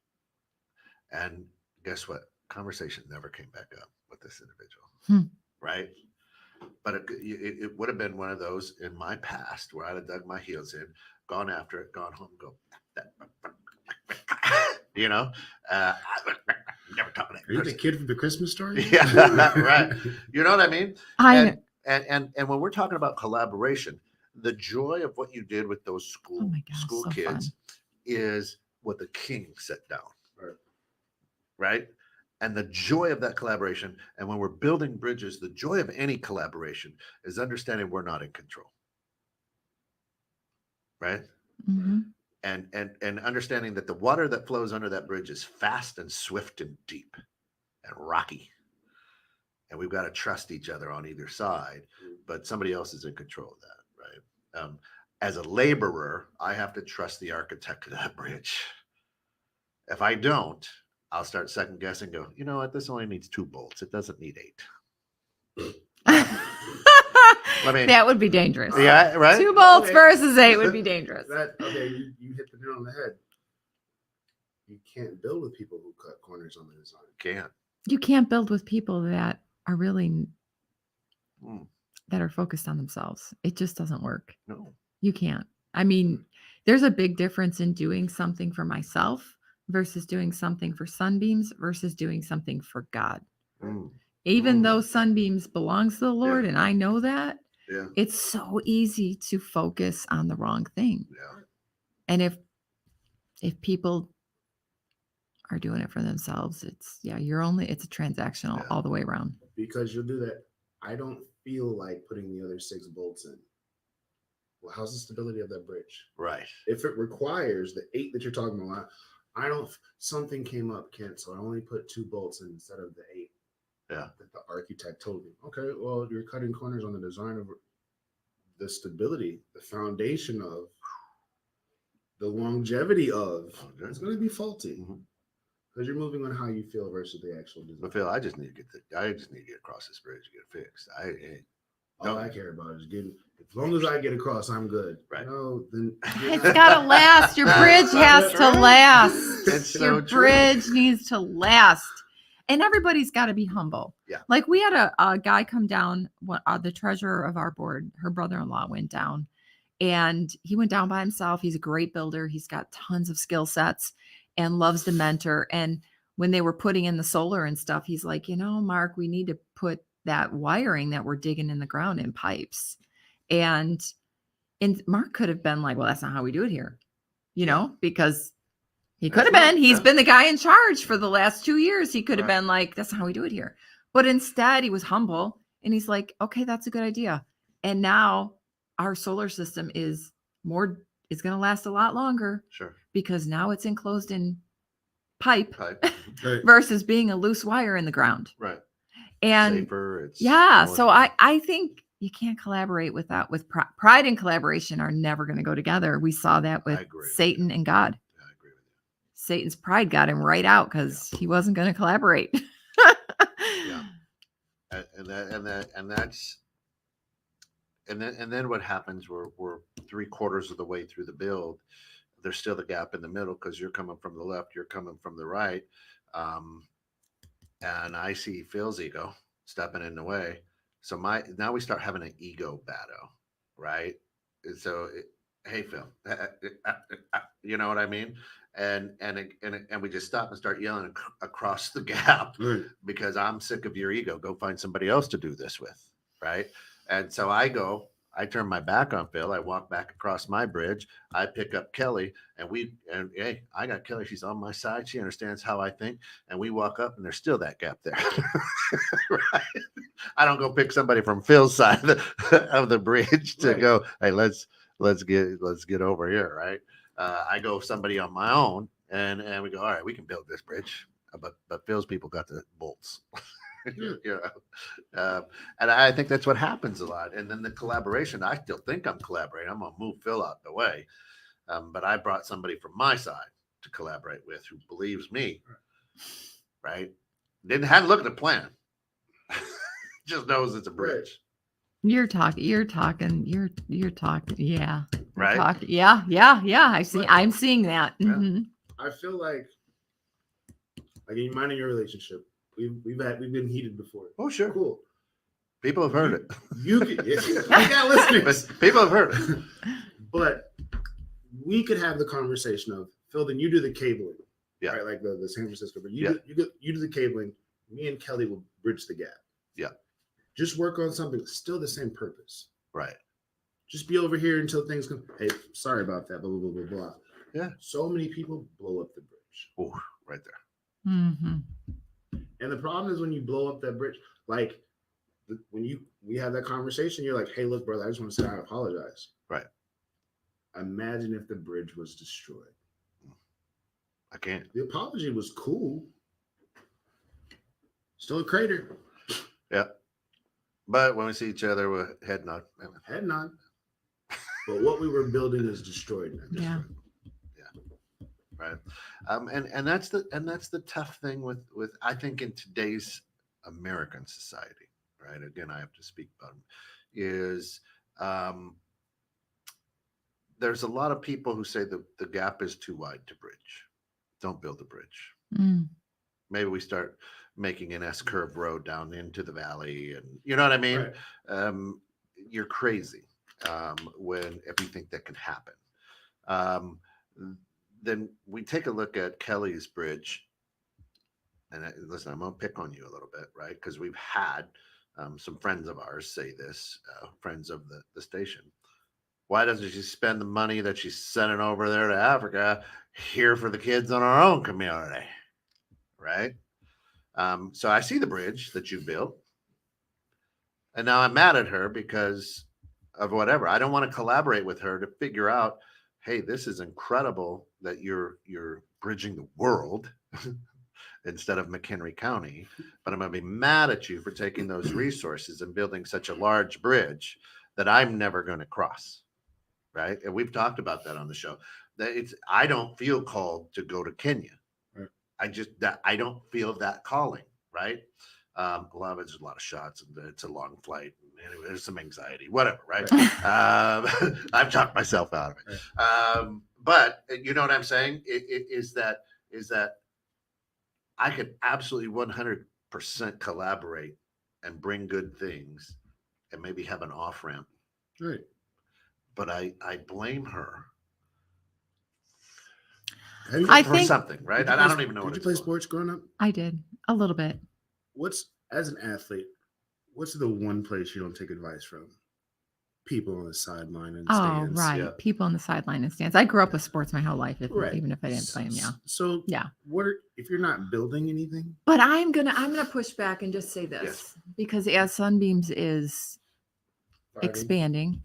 And guess what? Conversation never came back up with this individual. Right. But it would have been one of those in my past where I'd have dug my heels in, gone after it, gone home, go, you know, never talking to that Are you the person. kid from the Christmas story? Yeah, right. You know what I mean? I And when we're talking about collaboration, the joy of what you did with those Oh my gosh, school so kids fun. is what the king set down, Right. right? And the joy of that collaboration, and when we're building bridges, the joy of any collaboration is understanding we're not in control, right? hmm And understanding that the water that flows under that bridge is fast and swift and deep and rocky, and we've got to trust each other on either side, but somebody else is in control of that, right? As a laborer, I have to trust the architect of that bridge. If I don't, I'll start second guessing, go, you know what, this only needs 2 bolts, it doesn't need 8. mean- that would be dangerous. Yeah, right. 2 bolts Okay. versus 8 would be dangerous. Okay, you hit the nail on the head. You can't build with people who cut corners on the design. Can't. You can't build with people that are really Mm, that are focused on themselves. It just doesn't work. no. You can't. I mean, there's a big difference in doing something for myself versus doing something for Sunbeams versus doing something for God. Mm, Even Mm. though Sunbeams belongs to the Lord, and I know that, yeah. it's so easy to focus on the wrong thing. Yeah. And if people are doing it for themselves, it's a transactional Yeah. all the way around. Because you'll do that. I don't feel like putting the other 6 bolts in. Well, how's the stability of that bridge? Right. If it requires the 8 that you're talking about, something came up, Kent, so I only put 2 bolts in instead of the 8. Yeah. That the architect told me. Okay, well, you're cutting corners on the design of the stability, the foundation of, the longevity of. Okay. It's going to be faulty Mhm. because you're moving on how you feel versus the actual design. But Phil, I just need to get across this bridge, get it fixed. All I care about is getting. As long as I get across, I'm good. Right. No, then It's gotta last. Your bridge has to last. It's so Your true. bridge needs to last. And everybody's got to be humble. Yeah. Like we had a guy come down, the treasurer of our board, her brother-in-law went down, and he went down by himself. He's a great builder. He's got tons of skill sets and loves to mentor. And when they were putting in the solar and stuff, he's like, Mark, we need to put that wiring that we're digging in the ground in pipes. And Mark could have been like, well, that's not how we do it here, because he could have been. He's been the guy in charge for the last 2 years. He could have been like, that's not how we do it here. But instead, he was humble and he's like, okay, that's a good idea. And now our solar system is going to last a lot longer. Sure. Because now it's enclosed in pipe Right. versus being a loose wire in the ground. Right. And Safer. It's so I think you can't collaborate with that. With pride and collaboration are never going to go together. We saw that with Satan and God. I agree with you. Satan's pride got him right out because he wasn't going to collaborate. Yeah. And then what happens? We're 3/4 of the way through the build. There's still the gap in the middle because you're coming from the left, you're coming from the right, and I see Phil's ego stepping in the way. So now we start having an ego battle, right? And so, hey Phil, you know what I mean? And we just stop and start yelling across the gap because I'm sick of your ego. Go find somebody else to do this with, right? And so I turn my back on Phil. I walk back across my bridge. I pick up Kelly, and hey, I got Kelly. She's on my side. She understands how I think. And we walk up, and there's still that gap there. Right? I don't go pick somebody from Phil's side of the bridge to go, hey, let's get over here, right? I go somebody on my own, and we go, all right, we can build this bridge, but Phil's people got the bolts. And I think that's what happens a lot. And then the collaboration, I still think I'm collaborating. I'm gonna move Phil out the way, but I brought somebody from my side to collaborate with who believes me, right? Hadn't looked at the plan. Just knows it's a bridge. You're talking. Yeah. Right. Yeah. I'm seeing that. Yeah. Mm-hmm. I feel like in mine and your relationship, we've been heated before. Oh, sure. Cool. People have heard it. You could, I got listeners. But people have heard it. But we could have the conversation of, Phil, then you do the cabling. Yeah. Right, like the San Francisco. But Yeah. you do the cabling. Me and Kelly will bridge the gap. Yeah. Just work on something that's still the same purpose. Right. Just be over here until things come. Hey, sorry about that. Blah blah blah blah blah. Yeah. So many people blow up the bridge. Oh, right there. Mm-hmm. And the problem is when you blow up that bridge, like when we have that conversation, you're like, hey, look, brother, I just want to say I apologize. Right. Imagine if the bridge was destroyed. I can't. The apology was cool. Still a crater. Yeah. But when we see each other, we're head nod. Head nod. But what we were building is destroyed. At this Yeah. point. Right. And that's the tough thing with I think in today's American society, right? Again, I have to speak about is there's a lot of people who say the gap is too wide to bridge. Don't build a bridge. Mm. Maybe we start making an S-curve road down into the valley, and you know what I mean? Right. You're crazy if you think that can happen. Then we take a look at Kelly's bridge, and listen, I'm gonna pick on you a little bit, right? Because we've had some friends of ours say this, friends of the station. Why doesn't she spend the money that she's sending over there to Africa here for the kids in our own community, right? So I see the bridge that you built, and now I'm mad at her because of whatever. I don't want to collaborate with her to figure out, hey, this is incredible that you're bridging the world instead of McHenry County, but I'm going to be mad at you for taking those resources and building such a large bridge that I'm never going to cross, right? And we've talked about that on the show. That I don't feel called to go to Kenya. Right. I don't feel that calling, right? A lot of it's a lot of shots, and it's a long flight. Anyway, there's some anxiety, whatever, right? I've talked myself out of it. Right. But you know what I'm saying? Is that I could absolutely 100% collaborate and bring good things and maybe have an off ramp. Right. But I blame her I for think something, right? I don't even know what Did you it's play for. sports growing up? I did a little bit. As an athlete, what's the one place you don't take advice from? People on the sideline and Oh, stands. right. yeah. People in the sideline and stands. I grew up with sports my whole life, Right. even if I didn't play them. Yeah. So Yeah. if you're not building anything? But I'm gonna push back and just say this, Yes. because as Sunbeams is Fighting? expanding,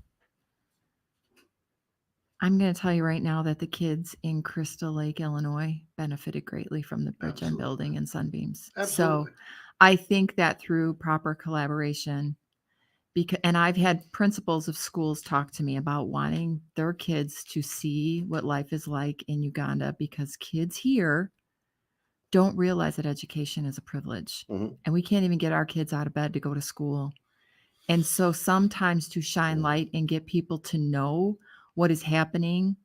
I'm going to tell you right now that the kids in Crystal Lake, Illinois, benefited greatly from the bridge I'm Absolutely. building in Sunbeams. Absolutely. So I think that through proper collaboration, and I've had principals of schools talk to me about wanting their kids to see what life is like in Uganda, because kids here don't realize that education is a privilege. Mhm. And we can't even get our kids out of bed to go to school. And so sometimes to shine light and get people to know what is happening,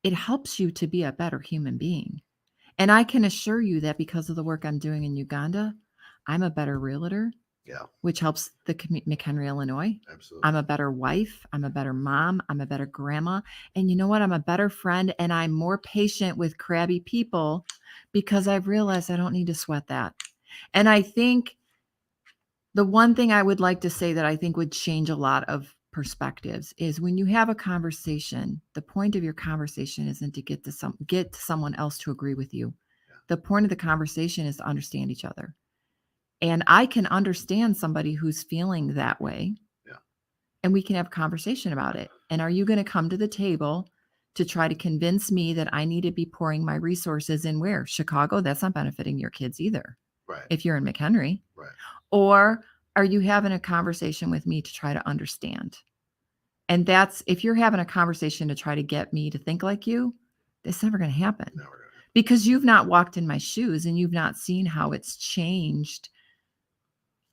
it helps you to be a better human being. And I can assure you that because of the work I'm doing in Uganda, I'm a better realtor, Yeah, which helps the McHenry, Illinois. absolutely. I'm a better wife. I'm a better mom. I'm a better grandma. And you know what? I'm a better friend, and I'm more patient with crabby people because I've realized I don't need to sweat that. And I think the one thing I would like to say that I think would change a lot of perspectives is when you have a conversation, the point of your conversation isn't to get to someone else to agree with you. Yeah. The point of the conversation is to understand each other. And I can understand somebody who's feeling that way. Yeah. And we can have a conversation about it. And are you going to come to the table to try to convince me that I need to be pouring my resources in where? Chicago? That's not benefiting your kids either. Right. If you're in McHenry. Right. Or are you having a conversation with me to try to understand? And if you're having a conversation to try to get me to think like you, that's never going to happen. Never gonna. Because you've not walked in my shoes and you've not seen how it's changed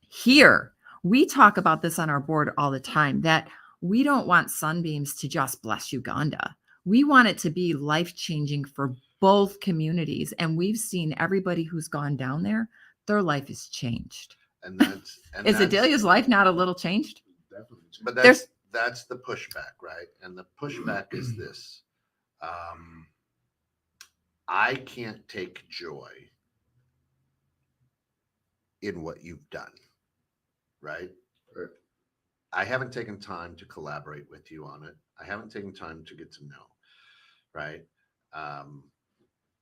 here. We talk about this on our board all the time, that we don't want Sunbeams to just bless Uganda. We want it to be life-changing for both communities. And we've seen everybody who's gone down there, their life is changed. And that's and Is that's, Adelia's life not a little changed? Definitely. but There's- that's the pushback, right? And the pushback is this. I can't take joy in what you've done, right? Right. I haven't taken time to collaborate with you on it. I haven't taken time to get to know, right?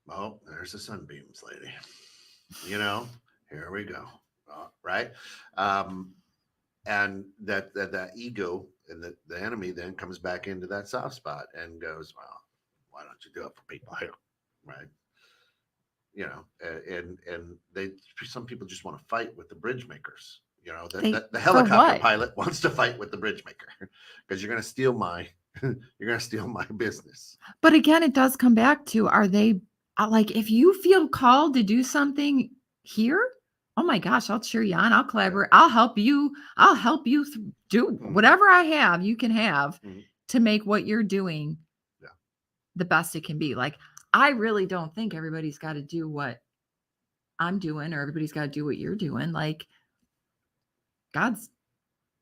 Well, there's the Sunbeams lady. Here we go, right? And that ego and the enemy then comes back into that soft spot and goes, well, why don't you do it for people here, right? And some people just want to fight with the bridge makers. The helicopter what? pilot wants to fight with the bridge maker because you're going to steal my business. But again, it does come back to, are they like, if you feel called to do something here, oh my gosh, I'll cheer you on. I'll collaborate. I'll help you. Do whatever I have, you can have to make what you're doing the best it can be. Like, I really don't think everybody's got to do what I'm doing or everybody's got to do what you're doing. Like, God's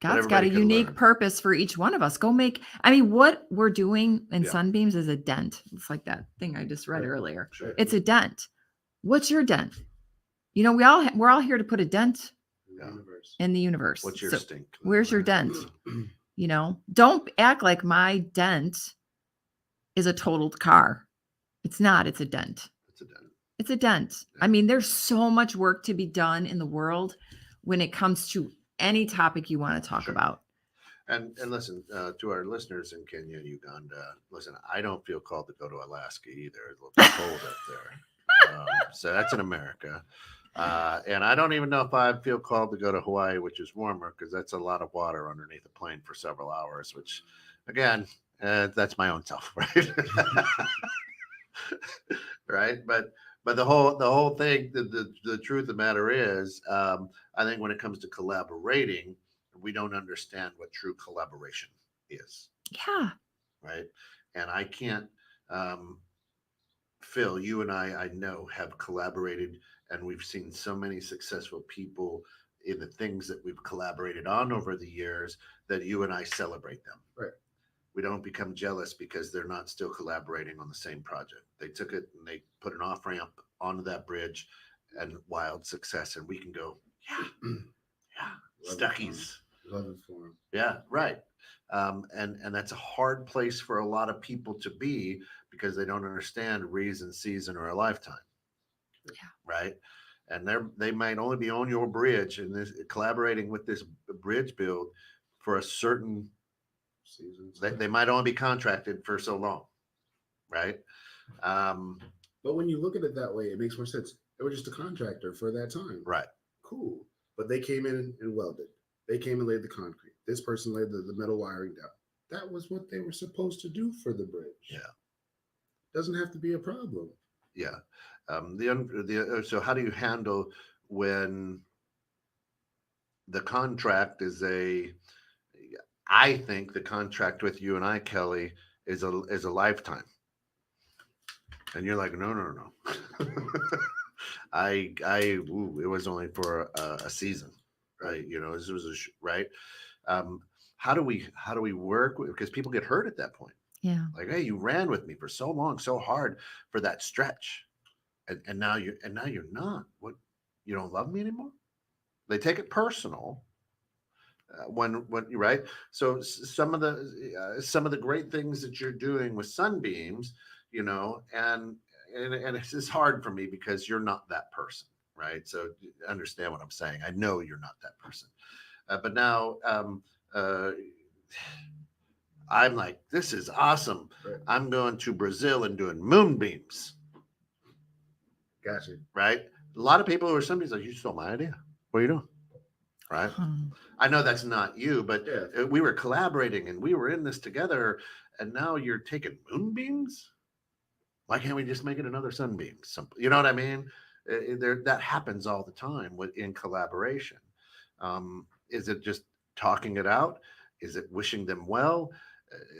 got a everybody can unique learn. purpose for each one of us. What we're doing in Yeah. Sunbeams is a dent. It's like that thing I just read Right. earlier. Sure. It's a dent. What's your dent? We're all here to put a dent Yeah. Universe. in the universe. What's your So stink? where's your dent? Don't act like my dent is a totaled car. It's not. It's a dent. It's a dent. It's a dent. I mean, there's so much work to be done in the world when it comes to any topic you want to talk Sure. about. And listen, to our listeners in Kenya, Uganda, listen, I don't feel called to go to Alaska either. It's a little cold up there. So that's in America. And I don't even know if I feel called to go to Hawaii, which is warmer, because that's a lot of water underneath a plane for several hours, which, again, that's my own self, right? Right. But the whole thing, the truth of the matter is, I think when it comes to collaborating, we don't understand what true collaboration is. Yeah. Right. And I can't, Phil, you and I know have collaborated, and we've seen so many successful people in the things that we've collaborated on over the years that you and I celebrate them. Right. We don't become jealous because they're not still collaborating on the same project. They took it and they put an off ramp onto that bridge and wild success. And we can go, yeah, Stuckies. Love it for him. Yeah, right. And that's a hard place for a lot of people to be because they don't understand reason, season, or a lifetime. Yeah. Right. And they might only be on your bridge and this collaborating with this bridge build for a certain Seasons. they might only be contracted for so long. Right. But when you look at it that way, it makes more sense. They were just a contractor for that time. Right. Cool. But they came in and welded. They came and laid the concrete. This person laid the metal wiring down. That was what they were supposed to do for the bridge. Yeah. Doesn't have to be a problem. Yeah. So how do you handle when the contract is I think the contract with you and I, Kelly, is a lifetime. And you're like, no. It was only for a season, right? This was right. How do we work with, because people get hurt at that point. Yeah. Like, hey, you ran with me for so long, so hard for that stretch. And now you're not. What, you don't love me anymore? They take it personal. When you're right. So some of the great things that you're doing with Sunbeams, and it's just hard for me because you're not that person, right? So understand what I'm saying. I know you're not that person, but now I'm like, this is awesome. Right. I'm going to Brazil and doing moonbeams. Gotcha. Right. A lot of people who are Sunbeams like, you stole my idea. What are you doing? Right. I know that's not you, but Yeah. we were collaborating and we were in this together. And now you're taking moonbeams. Why can't we just make it another Sunbeam? You know what I mean? That happens all the time in collaboration. Is it just talking it out? Is it wishing them well?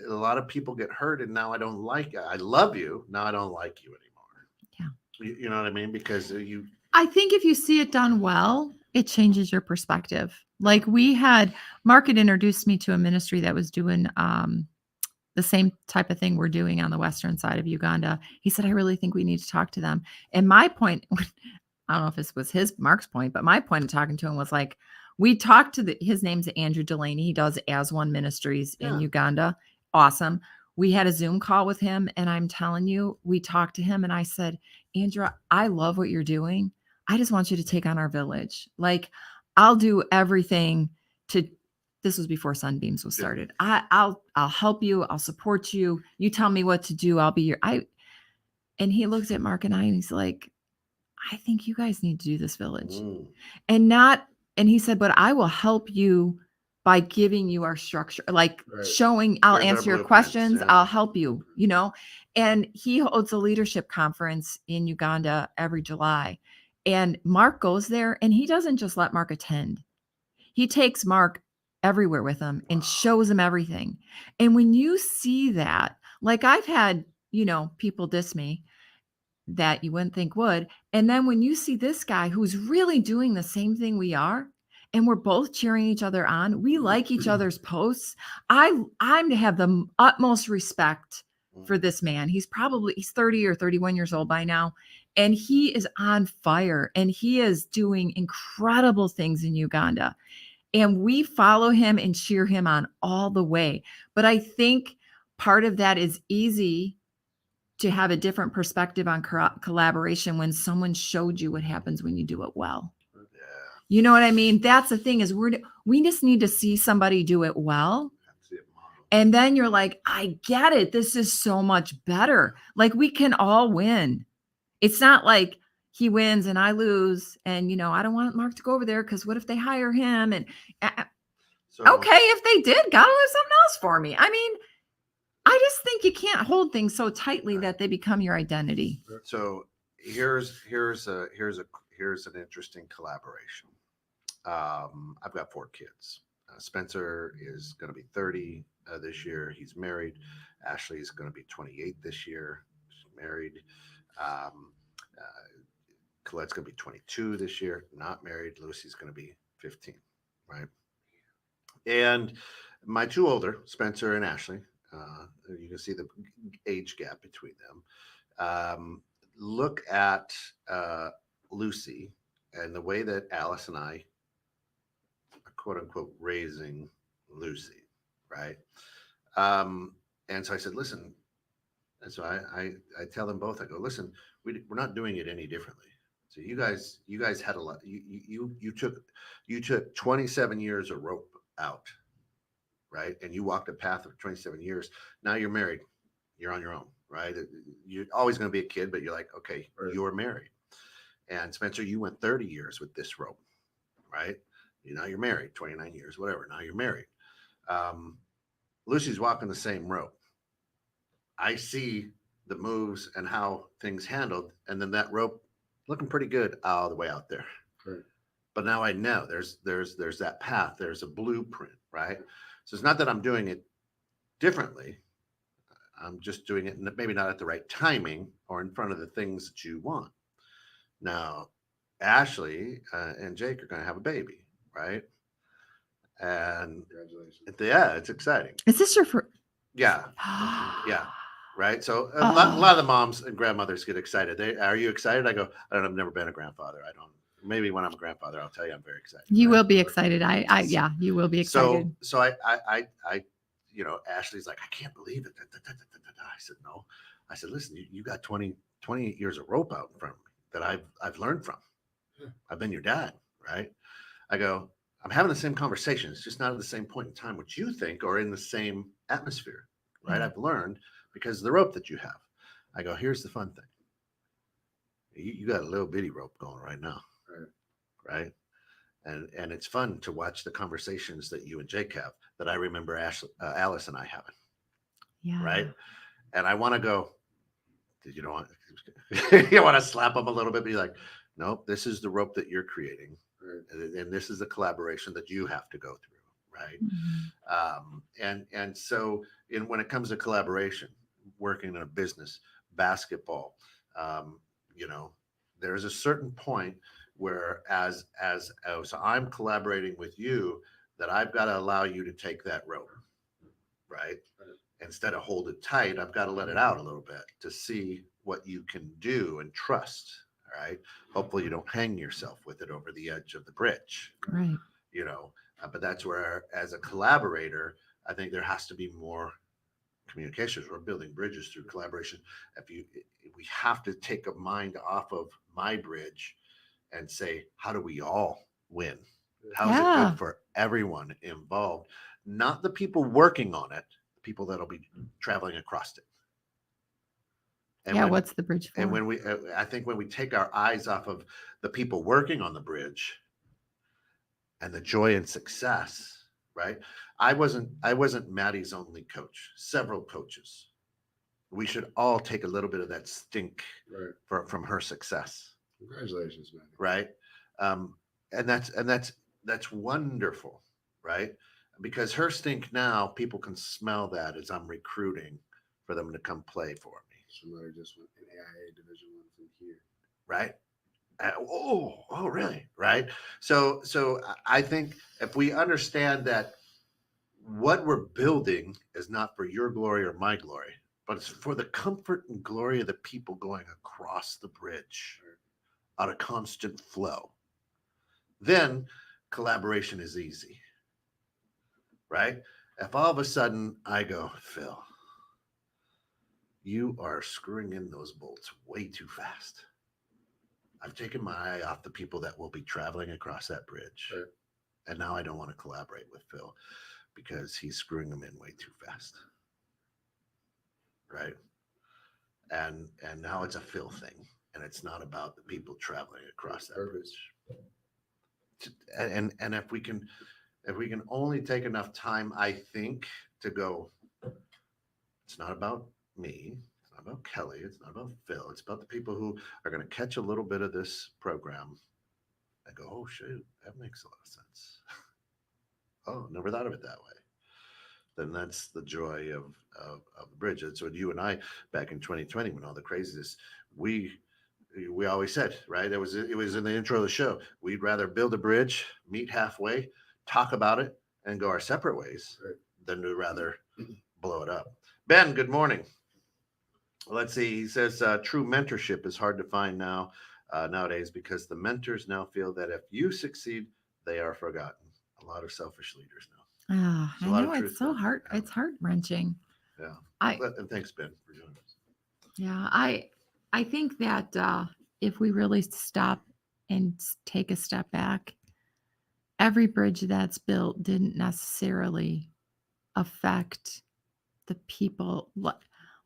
A lot of people get hurt, and now I don't like it. I love you. Now I don't like you anymore. Yeah. You know what I mean? Because I think if you see it done well, it changes your perspective. Like Mark had introduced me to a ministry that was doing the same type of thing we're doing on the western side of Uganda. He said, I really think we need to talk to them. And my point, I don't know if this was Mark's point, but my point of talking to him was like, we talked to his name's Andrew Delaney. He does As One Ministries in Uganda. Awesome. We had a Zoom call with him, and I'm telling you, we talked to him, and I said, Andrew, I love what you're doing. I just want you to take on our village. Like, I'll do everything to. This was before Sunbeams was started. I'll help you. I'll support you. You tell me what to do. I'll be your. And he looked at Mark and I, and he's like, I think you guys need to do this village, and he said, but I will help you by giving you our structure, like showing, I'll answer your questions. I'll help you, and he holds a leadership conference in Uganda every July, and Mark goes there, and he doesn't just let Mark attend. He takes Mark everywhere with him and shows him everything. And when you see that, like I've had, people diss me that you wouldn't think would. And then when you see this guy who's really doing the same thing we are, and we're both cheering each other on, we like each other's posts. I'm to have the utmost respect for this man. He's 30 or 31 years old by now. And he is on fire, and he is doing incredible things in Uganda. And we follow him and cheer him on all the way. But I think part of that is easy to have a different perspective on collaboration when someone showed you what happens when you do it well. Yeah. You know what I mean? That's the thing is we just need to see somebody do it well. And then you're like, I get it. This is so much better. Like we can all win. It's not like he wins and I lose. And, I don't want Mark to go over there because what if they hire him? And okay, if they did, God will have something else for me. I mean, I just think you can't hold things so tightly that they become your identity. So here's an interesting collaboration. I've got 4 kids. Spencer is going to be 30 this year. He's married. Ashley's going to be 28 this year. She's married. Colette's going to be 22 this year, not married. Lucy's going to be 15, right? And my 2 older, Spencer and Ashley, you can see the age gap between them. Look at Lucy and the way that Alice and I are quote unquote raising Lucy, right? And so I said, listen, and so I tell them both, I go, listen, we're not doing it any differently. So you guys had a lot. You took 27 years of rope out, right? And you walked a path of 27 years. Now you're married. You're on your own, right? You're always going to be a kid, but you're like, okay, you're married. And Spencer, you went 30 years with this rope, right? Now you're married, 29 years, whatever. Now you're married. Lucy's walking the same rope. I see the moves and how things handled, and then that rope looking pretty good all the way out there. Right. But now I know there's that path. There's a blueprint, right? So it's not that I'm doing it differently. I'm just doing it maybe not at the right timing or in front of the things that you want. Now, Ashley and Jake are going to have a baby, right? And congratulations. Yeah, it's exciting. Is this your first? Yeah. Yeah. Right. So a lot of the moms and grandmothers get excited. Are you excited? I go, I don't know. I've never been a grandfather. I don't. Maybe when I'm a grandfather, I'll tell you I'm very excited. You will be excited. Yeah, you will be excited. So I Ashley's like, I can't believe it. I said, no. I said, listen, you got 28 years of rope out in front of me that I've learned from. I've been your dad, right? I go, I'm having the same conversation. It's just not at the same point in time, what you think, or in the same atmosphere, right? I've learned because of the rope that you have. I go, here's the fun thing. You got a little bitty rope going right now, right? And it's fun to watch the conversations that you and Jake have that I remember Alice and I having. Yeah. Right. And I want to go, you don't want you want to slap them a little bit, be like, nope, this is the rope that you're creating. Right. And this is the collaboration that you have to go through. Right. Mm-hmm. And so when it comes to collaboration, working in a business, basketball, there's a certain point So I'm collaborating with you, that I've got to allow you to take that rope, right? Instead of hold it tight, I've got to let it out a little bit to see what you can do and trust. All right. Hopefully you don't hang yourself with it over the edge of the bridge. Right. But that's where, as a collaborator, I think there has to be more communications. We're building bridges through collaboration. We have to take a mind off of my bridge and say, how do we all win? How's it good for everyone involved? Not the people working on it, people that'll be traveling across it. And what's the bridge for? And I think when we take our eyes off of the people working on the bridge and the joy and success, right? I wasn't Maddie's only coach. Several coaches. We should all take a little bit of that stink from her success. Congratulations, man. Right. And that's wonderful, right? Because her stink now, people can smell that as I'm recruiting for them to come play for me. Somebody just went in AIA Division I from here. Right. Really? Right. So I think if we understand that what we're building is not for your glory or my glory, but it's for the comfort and glory of the people going across the bridge on a constant flow, then collaboration is easy, right? If all of a sudden I go, Phil, you are screwing in those bolts way too fast. I've taken my eye off the people that will be traveling across that bridge. Sure. And now I don't want to collaborate with Phil because he's screwing them in way too fast. Right. And now it's a Phil thing. And it's not about the people traveling across that bridge. And if we can only take enough time, I think, to go, it's not about me, it's not about Kelly, it's not about Phil, it's about the people who are going to catch a little bit of this program and go, oh shoot, that makes a lot of sense. Oh, never thought of it that way. Then that's the joy of the bridge. That's what you and I, back in 2020, when all the craziness, we always said, right? It was in the intro of the show. We'd rather build a bridge, meet halfway, talk about it, and go our separate ways than to rather blow it up. Ben, good morning. Let's see. He says true mentorship is hard to find nowadays because the mentors now feel that if you succeed, they are forgotten. A lot of selfish leaders now. Oh, I know, it's so hard. Yeah. It's heart-wrenching. Yeah. And thanks, Ben, for doing this. Yeah, I think that if we really stop and take a step back, every bridge that's built didn't necessarily affect the people. Like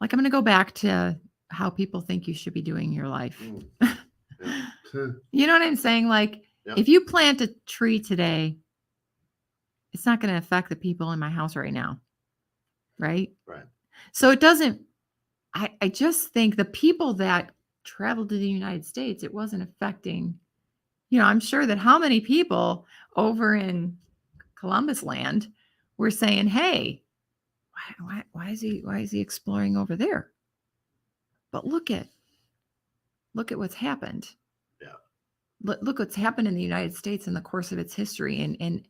I'm going to go back to how people think you should be doing your life. Yeah. You know what I'm saying? Like, if you plant a tree today, it's not going to affect the people in my house right now. Right. So it doesn't, I just think the people that traveled to the United States, it wasn't affecting, I'm sure that how many people over in Columbus land were saying, hey, why is he exploring over there? But look at what's happened. Yeah. Look what's happened in the United States in the course of its history. And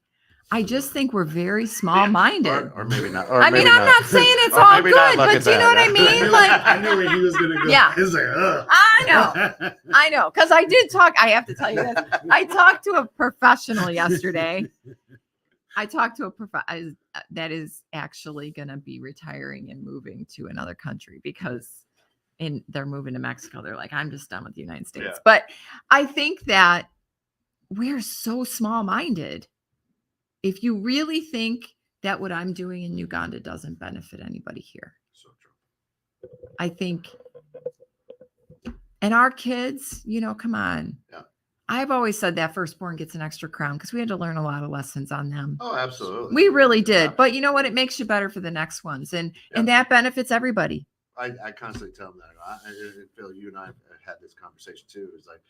I just think we're very small-minded. Or maybe not. I'm not saying it's all good, but you know what I mean? Like, I knew where he was going to go. Yeah. He was like, ugh. I know. Because I did talk. I have to tell you this. I talked to a professional yesterday. I talked to a that is actually going to be retiring and moving to another country because they're moving to Mexico. They're like, I'm just done with the United States. Yeah. But I think that we're so small-minded. If you really think that what I'm doing in Uganda doesn't benefit anybody here. So true. I think, and our kids, come on. Yeah. I've always said that firstborn gets an extra crown because we had to learn a lot of lessons on them. Oh, absolutely. We really did. But you know what? It makes you better for the next ones. And that benefits everybody. I constantly tell them that. Phil, you and I have had this conversation too. It's like,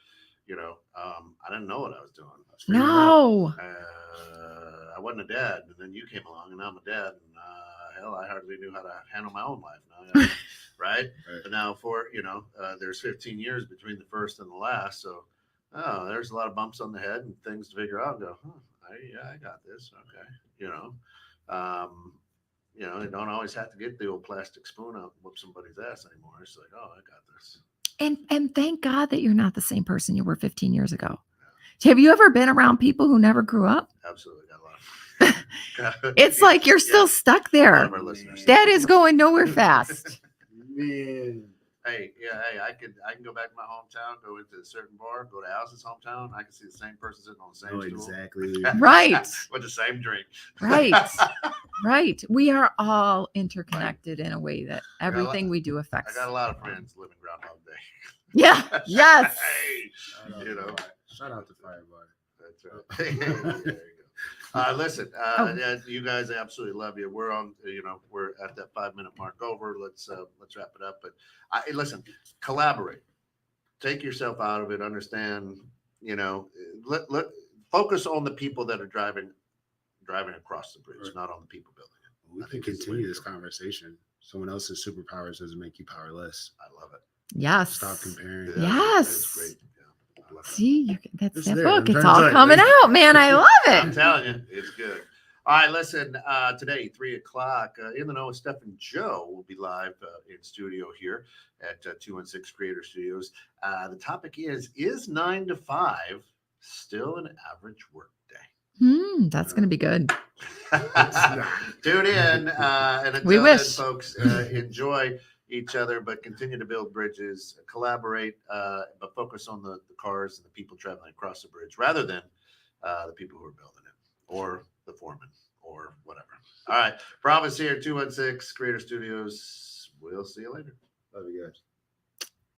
I didn't know what I was doing. No. I wasn't a dad, and then you came along, and now I'm a dad, and hell, I hardly knew how to handle my own life now, right? But now there's 15 years between the first and the last, so oh, there's a lot of bumps on the head and things to figure out. Go, I got this. Okay, they don't always have to get the old plastic spoon out and whoop somebody's ass anymore. It's like, oh, I got this. And thank God that you're not the same person you were 15 years ago. Have you ever been around people who never grew up? Absolutely, got a lot of. It's like you're still stuck A lot there. of our listeners. That is going nowhere fast. Man. Hey, I can go back to my hometown, go into a certain bar, go to Alice's hometown. I can see the same person sitting on the same Oh, stool. exactly. Right. With the same drink. Right. Right. We are all interconnected in a way that everything we do I affects. got a lot of friends living Groundhog Day. Yeah. Yes. Hey, Shout out to Firebar. that's right. There you go. Listen, you guys, I absolutely love you. We're on, we're at that 5-minute mark over. Let's wrap it up. But listen, collaborate. Take yourself out of it. Understand. Let focus on the people that are driving across the bridge, Right. not on the people building it. We I can think that's the continue way this to go. conversation. Someone else's superpowers doesn't make you powerless. I love it. Yes. Stop comparing. Yeah, Yes. That's great. Yeah, I love it. See, that's It's that there. book. I'm It's trying to all tell you. coming out, man. I love I'm it. telling you, it's good. All right, listen, today, 3:00, In the Know with Steph and Joe will be live in studio here at 216 Creator Studios. The topic is 9 to 5 still an average work day? That's going to be good. Tune in. And until We then, wish. folks, enjoy each other, but continue to build bridges, collaborate, but focus on the cars and the people traveling across the bridge rather than the people who are building it or the foreman or whatever. All right. Promise here, 216 Creator Studios. We'll see you later. Love you guys.